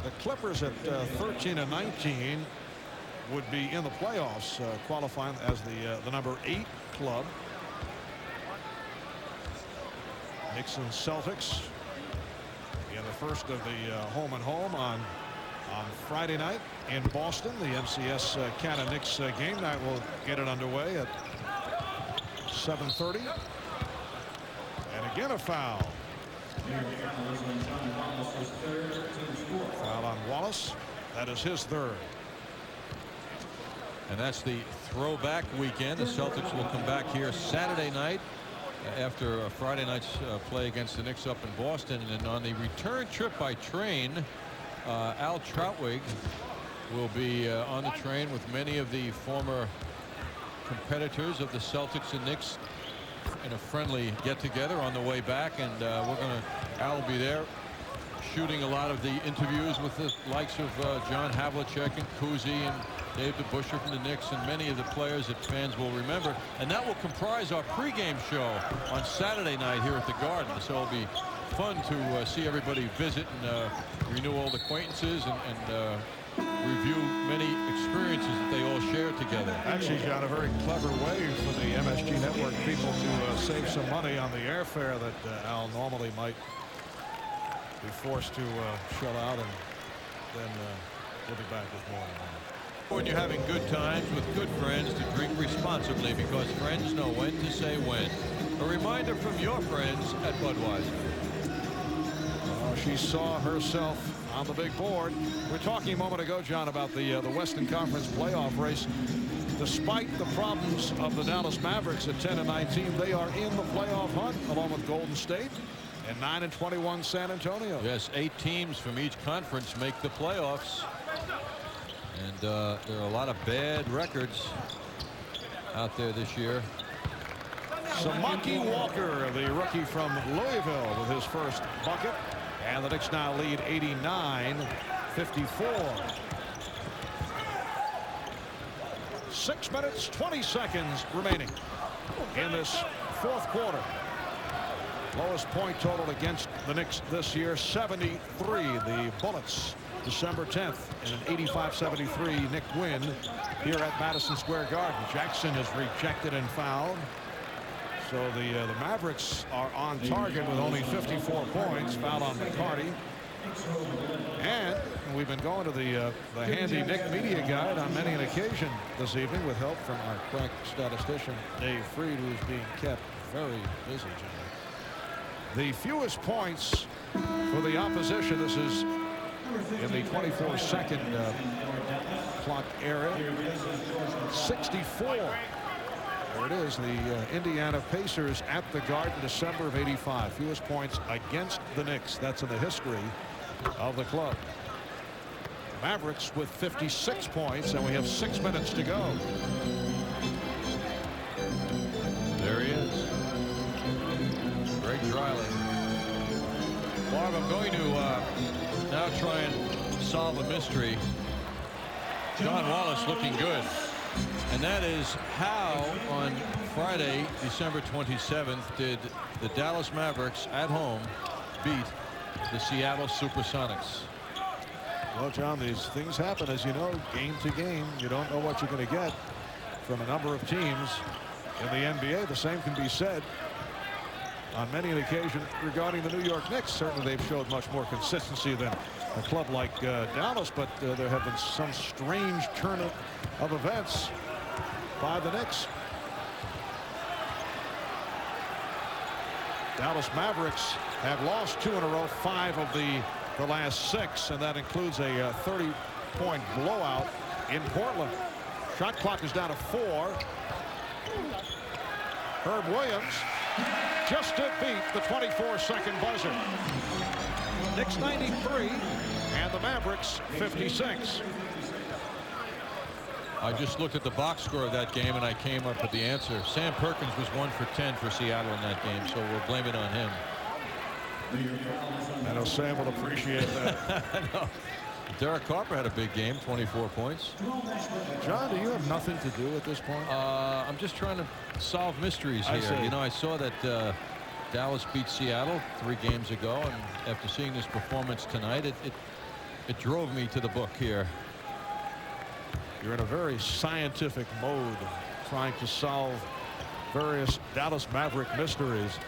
the Clippers at 13-19 would be in the playoffs, qualifying as the number 8 club. Knicks and Celtics in the first of the home and home on Friday night in Boston. The MCS Canada Knicks game night will get it underway at 7:30. And again a foul. Foul on Wallace. That is his 3rd. And that's the throwback weekend. The Celtics will come back here Saturday night after Friday night's play against the Knicks up in Boston. And on the return trip by train, Al Troutwig will be on the train with many of the former competitors of the Celtics and Knicks in a friendly get-together on the way back. And Al will be there shooting a lot of the interviews with the likes of John Havlicek and Cousy and Dave DeBusschere from the Knicks and many of the players that fans will remember. And that will comprise our pregame show on Saturday night here at the Garden. So it'll be fun to see everybody visit and renew old acquaintances and review many experiences that they all share together. Actually, John, a very clever way for the MSG Network people to save some money on the airfare that Al normally might be forced to shell out, and then we'll be back this morning. When you're having good times with good friends, to drink responsibly, because friends know when to say when. A reminder from your friends at Budweiser. She saw herself on the big board. We're talking a moment ago, John, about the Western Conference playoff race. Despite the problems of the Dallas Mavericks at 10-19, they are in the playoff hunt along with Golden State and 9-21 San Antonio. Yes, 8 teams from each conference make the playoffs. And there are a lot of bad records out there this year. Samaki Walker, the rookie from Louisville, with his first bucket. And the Knicks now lead 89-54. 6 minutes, 20 seconds remaining in this 4th quarter. Lowest point total against the Knicks this year, 73. The Bullets, December 10th, in an 85-73 Knick win here at Madison Square Garden. Jackson is rejected and fouled. So the Mavericks are on target with only 54 points. Foul on McCarty. And we've been going to the handy Knick media guide on many an occasion this evening with help from our crack statistician Dave Freed, who's being kept very busy, Jimmy. The fewest points for the opposition. This is in the 24-second clock era. 64. There it is, the Indiana Pacers at the Garden, December of '85. Fewest points against the Knicks. That's in the history of the club. Mavericks with 56 points, and we have 6 minutes to go. There he is. Greg Driley. Marv, I'm going to now try and solve a mystery. John Wallace looking good. And that is how on Friday, December 27th, did the Dallas Mavericks at home beat the Seattle Supersonics? Well, John, these things happen, as you know, game to game. You don't know what you're going to get from a number of teams in the NBA. The same can be said on many an occasion regarding the New York Knicks. Certainly they've showed much more consistency than a club like Dallas, but there have been some strange turn of events by the Knicks. Dallas Mavericks have lost 2 in a row, 5 of the last 6, and that includes a 30-point blowout in Portland. Shot clock is down to 4. Herb Williams just to beat the 24-second buzzer. Knicks 93 and the Mavericks 56. I just looked at the box score of that game and I came up with the answer. Sam Perkins was 1 for 10 for Seattle in that game, so we'll blame it on him. I know Sam will appreciate that. No. Derek Harper had a big game, 24 points. John, do you have nothing to do at this point? I'm just trying to solve mysteries here. You know, I saw that Dallas beat Seattle 3 games ago, and after seeing this performance tonight, it drove me to the book here. You're in a very scientific mode, trying to solve various Dallas Maverick mysteries.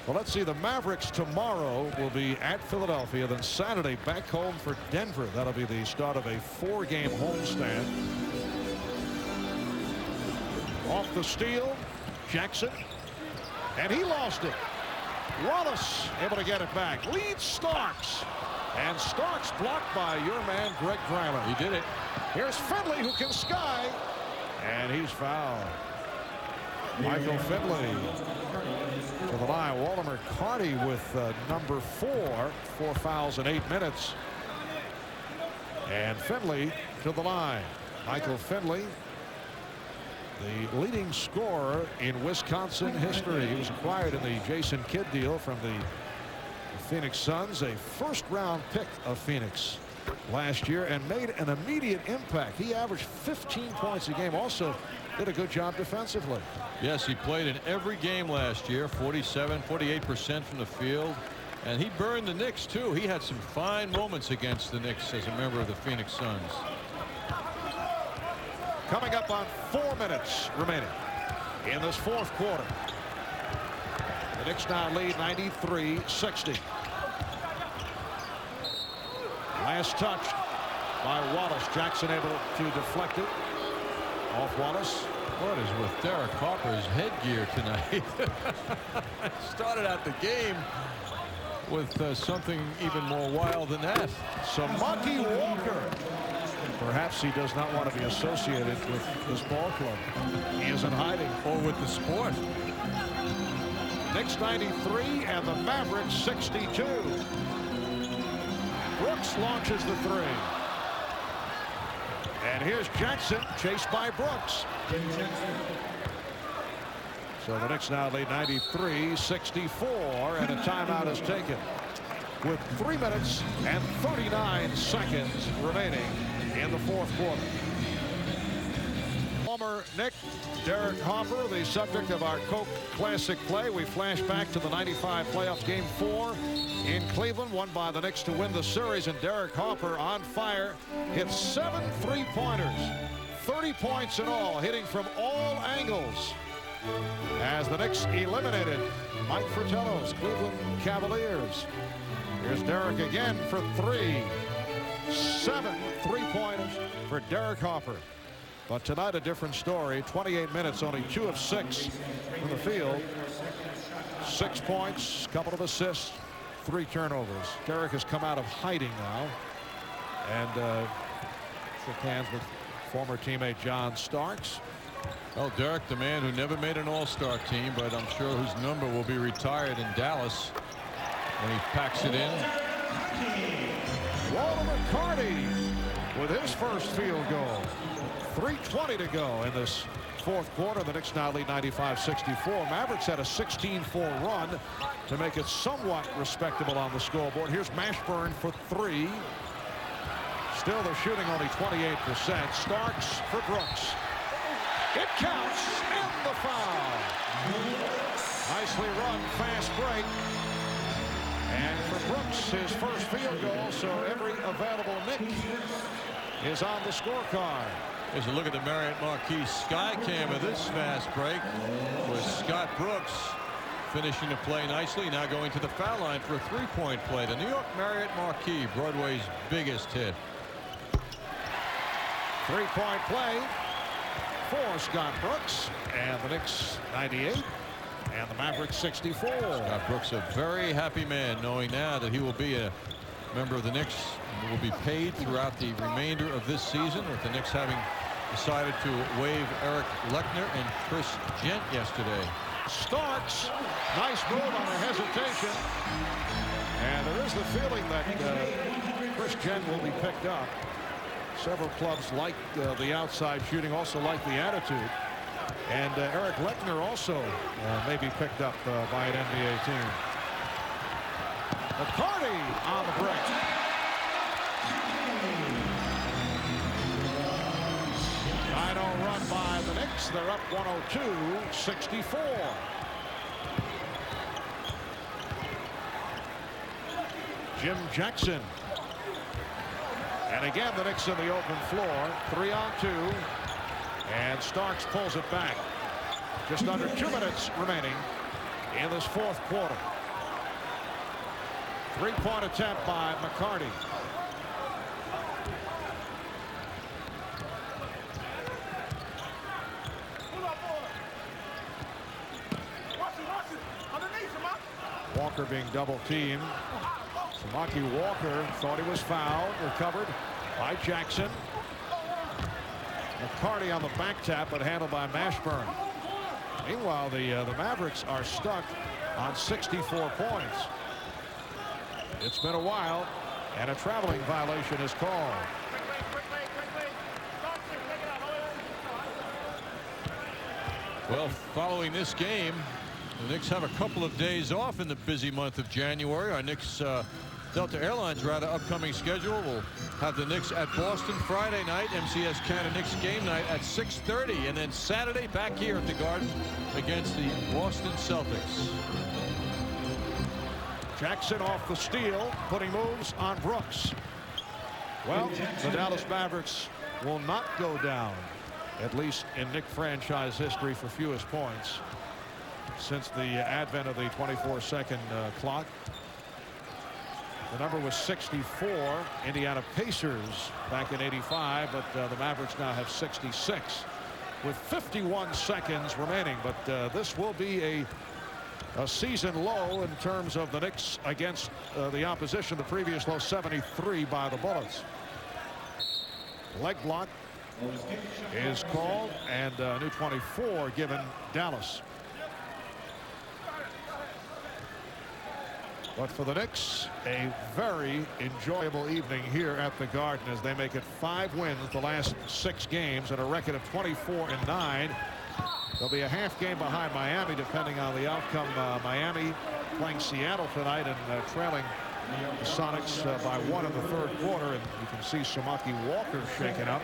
Well, let's see. The Mavericks tomorrow will be at Philadelphia, then Saturday back home for Denver. That'll be the start of a 4-game homestand. Off the steal, Jackson, and he lost it. Wallace able to get it back. Leads Starks, and Starks blocked by your man Greg Dreiler. He did it. Here's Finley, who can sky, and he's fouled. Michael Finley to the line. Walter McCarty with number 4 fouls in 8 minutes. And Finley to the line. Michael Finley, the leading scorer in Wisconsin history. He was acquired in the Jason Kidd deal from the Phoenix Suns, a first-round pick of Phoenix last year, and made an immediate impact. He averaged 15 points a game. Also did a good job defensively. Yes, he played in every game last year, 48% from the field, and he burned the Knicks too. He had some fine moments against the Knicks as a member of the Phoenix Suns. Coming up on 4 minutes remaining in this 4th quarter. The Knicks now lead 93-60. Last touch by Wallace. Jackson able to deflect it off Wallace. What is with Derek Harper's headgear tonight? Started out the game with something even more wild than that. Samaki Walker. Perhaps he does not want to be associated with this ball club. He is in hiding. Or with the sport. Knicks 93 and the Mavericks 62. Brooks launches the 3. And here's Jackson, chased by Brooks. So the Knicks now lead 93-64, and a timeout is taken with 3 minutes and 39 seconds remaining in the 4th quarter. Former Knick Derek Harper, the subject of our Coke Classic play. We flash back to the 95 playoffs, game 4 in Cleveland, won by the Knicks to win the series, and Derek Harper on fire, hit 7 3-pointers, 30 points in all, hitting from all angles, as the Knicks eliminated Mike Fratello's Cleveland Cavaliers. Here's Derek again for 3. 7 3-pointers for Derek Harper. But tonight a different story. 28 minutes, only 2 of 6 from the field. 6 points, couple of assists, 3 turnovers. Derek has come out of hiding now, and shook hands with former teammate John Starks. Well, Derek, the man who never made an all-star team, but I'm sure whose number will be retired in Dallas when he packs it in. Walter McCarty with his first field goal. 3:20 to go in this 4th quarter. The Knicks now lead 95-64. Mavericks had a 16-4 run to make it somewhat respectable on the scoreboard. Here's Mashburn for 3. Still they're shooting only 28%. Starks for Brooks. It counts, and the foul. Nicely run, fast break. And for Brooks, his first field goal, so every available Knick is on the scorecard. Here's a look at the Marriott Marquis sky cam of this fast break with Scott Brooks finishing the play nicely, now going to the foul line for a 3-point play. The New York Marriott Marquis, Broadway's biggest hit. 3-point play for Scott Brooks, and the Knicks 98 and the Mavericks 64. Scott Brooks, a very happy man, knowing now that he will be a member of the Knicks and will be paid throughout the remainder of this season, with the Knicks having decided to waive Eric Lechner and Chris Gent yesterday. Starks, nice move on a hesitation. And there is the feeling that Chris Jen will be picked up. Several clubs like the outside shooting, also like the attitude. And Eric Leckner also may be picked up by an NBA team. McCarty on the break. Run by the Knicks. They're up 102-64. Jim Jackson. And again, the Knicks in the open floor. 3-on-2. And Starks pulls it back. Just under 2 minutes remaining in this fourth quarter. Three-point attempt by McCarty. Walker being double teamed. Samaki Walker thought he was fouled. Recovered by Jackson. McCarty on the back tap, but handled by Mashburn. Meanwhile, the Mavericks are stuck on 64 points. It's been a while, and a traveling violation is called. Well, following this game, the Knicks have a couple of days off in the busy month of January. Our Knicks Delta Airlines upcoming schedule will have the Knicks at Boston Friday night, MCS Canada Knicks game night at 6:30, and then Saturday back here at the Garden against the Boston Celtics. Jackson off the steal, putting moves on Brooks. Well, the Dallas Mavericks will not go down, at least in Knick franchise history, for fewest points since the advent of the 24-second clock. The number was 64. Indiana Pacers back in '85, but the Mavericks now have 66 with 51 seconds remaining. But this will be a season low in terms of the Knicks against the opposition. The previous low, 73 by the Bullets. Leg block is called, and a new 24 given Dallas. But for the Knicks, a very enjoyable evening here at the Garden as they make it 5 wins the last 6 games and a record of 24-9. They'll be a half game behind Miami depending on the outcome. Miami playing Seattle tonight and trailing the Sonics by 1 in the third quarter. And you can see Samaki Walker shaken up.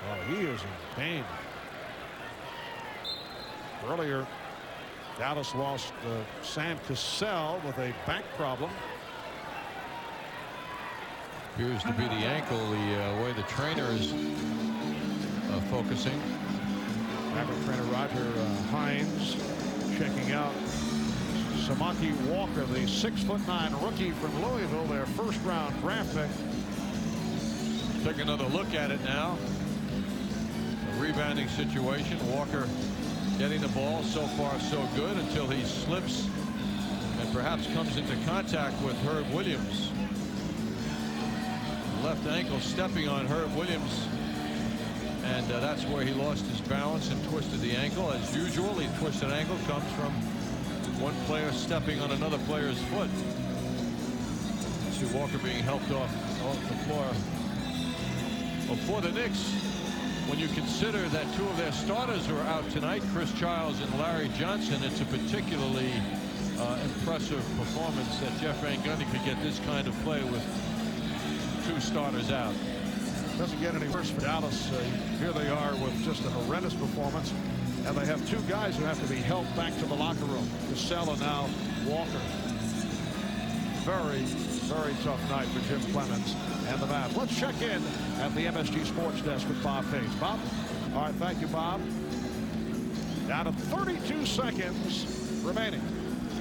Oh, he is in pain. Earlier, Dallas lost Sam Cassell with a back problem. Appears to be the ankle, the way the trainer is focusing. Maverick trainer Roger Hines checking out Samaki Walker, the 6'9" rookie from Louisville, their first-round draft pick. Take another look at it now. A rebounding situation. Walker getting the ball, so far so good, until he slips and perhaps comes into contact with Herb Williams. Left ankle stepping on Herb Williams, and that's where he lost his balance and twisted the ankle. As usual, the twisted ankle comes from one player stepping on another player's foot. See Walker being helped off the floor. Well, for the Knicks, when you consider that 2 of their starters are out tonight, Chris Childs and Larry Johnson, it's a particularly impressive performance that Jeff Van Gundy could get this kind of play with 2 starters out. Doesn't get any worse for Dallas. Here they are with just a horrendous performance, and they have 2 guys who have to be helped back to the locker room. Cassell and now Walker. Very, very tough night for Jim Clemens and the Mavs. Let's check in at the MSG Sports Desk with Bob Page. Bob? All right, thank you, Bob. Down to 32 seconds remaining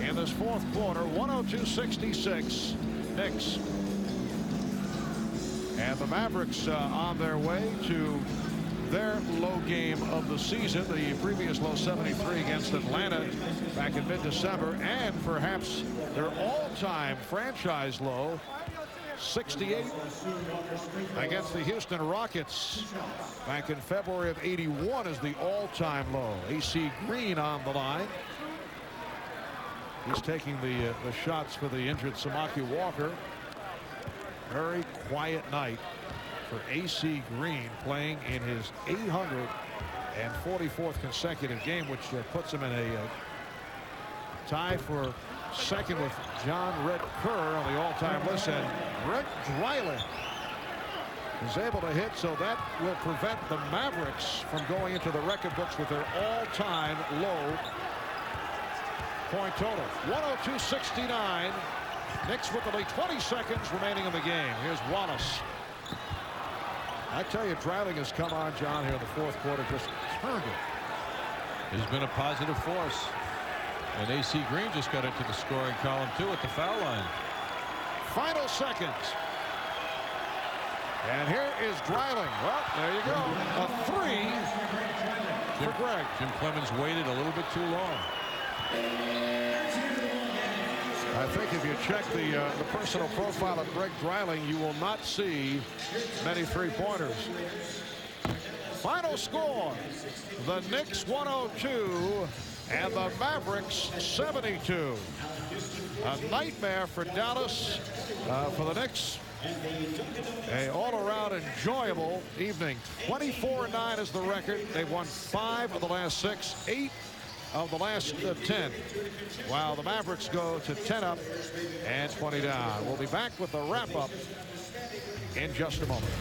in this fourth quarter. 102-66 Knicks. And the Mavericks on their way to their low game of the season. The previous low, 73 against Atlanta back in mid-December, and perhaps their all-time franchise low 68 against the Houston Rockets back in February of '81 is the all-time low. AC Green on the line. He's taking the shots for the injured Samaki Walker. Very quiet night for AC Green, playing in his 844th consecutive game, which puts him in a tie for second with John Red Kerr on the all-time list, and Greg Dreiling is able to hit, so that will prevent the Mavericks from going into the record books with their all-time low point total. 102-69. Knicks with only 20 seconds remaining in the game. Here's Wallace. I tell you, Dreiling has come on, John, here in the fourth quarter, just turned it. He's been a positive force. And AC Green just got into the scoring column, too, at the foul line. Final seconds. And here is Dreiling. Well, there you go. A three for Greg. Jim Clemens waited a little bit too long. I think if you check the personal profile of Greg Dreiling, you will not see many three-pointers. Final score, the Knicks 102 and the Mavericks 72. A nightmare for Dallas. For the Knicks, a all-around enjoyable evening. 24-9 is the record. They've won 5 of the last 6, 8 of the last 10, while the Mavericks go to 10 up and 20 down. We'll be back with the wrap-up in just a moment.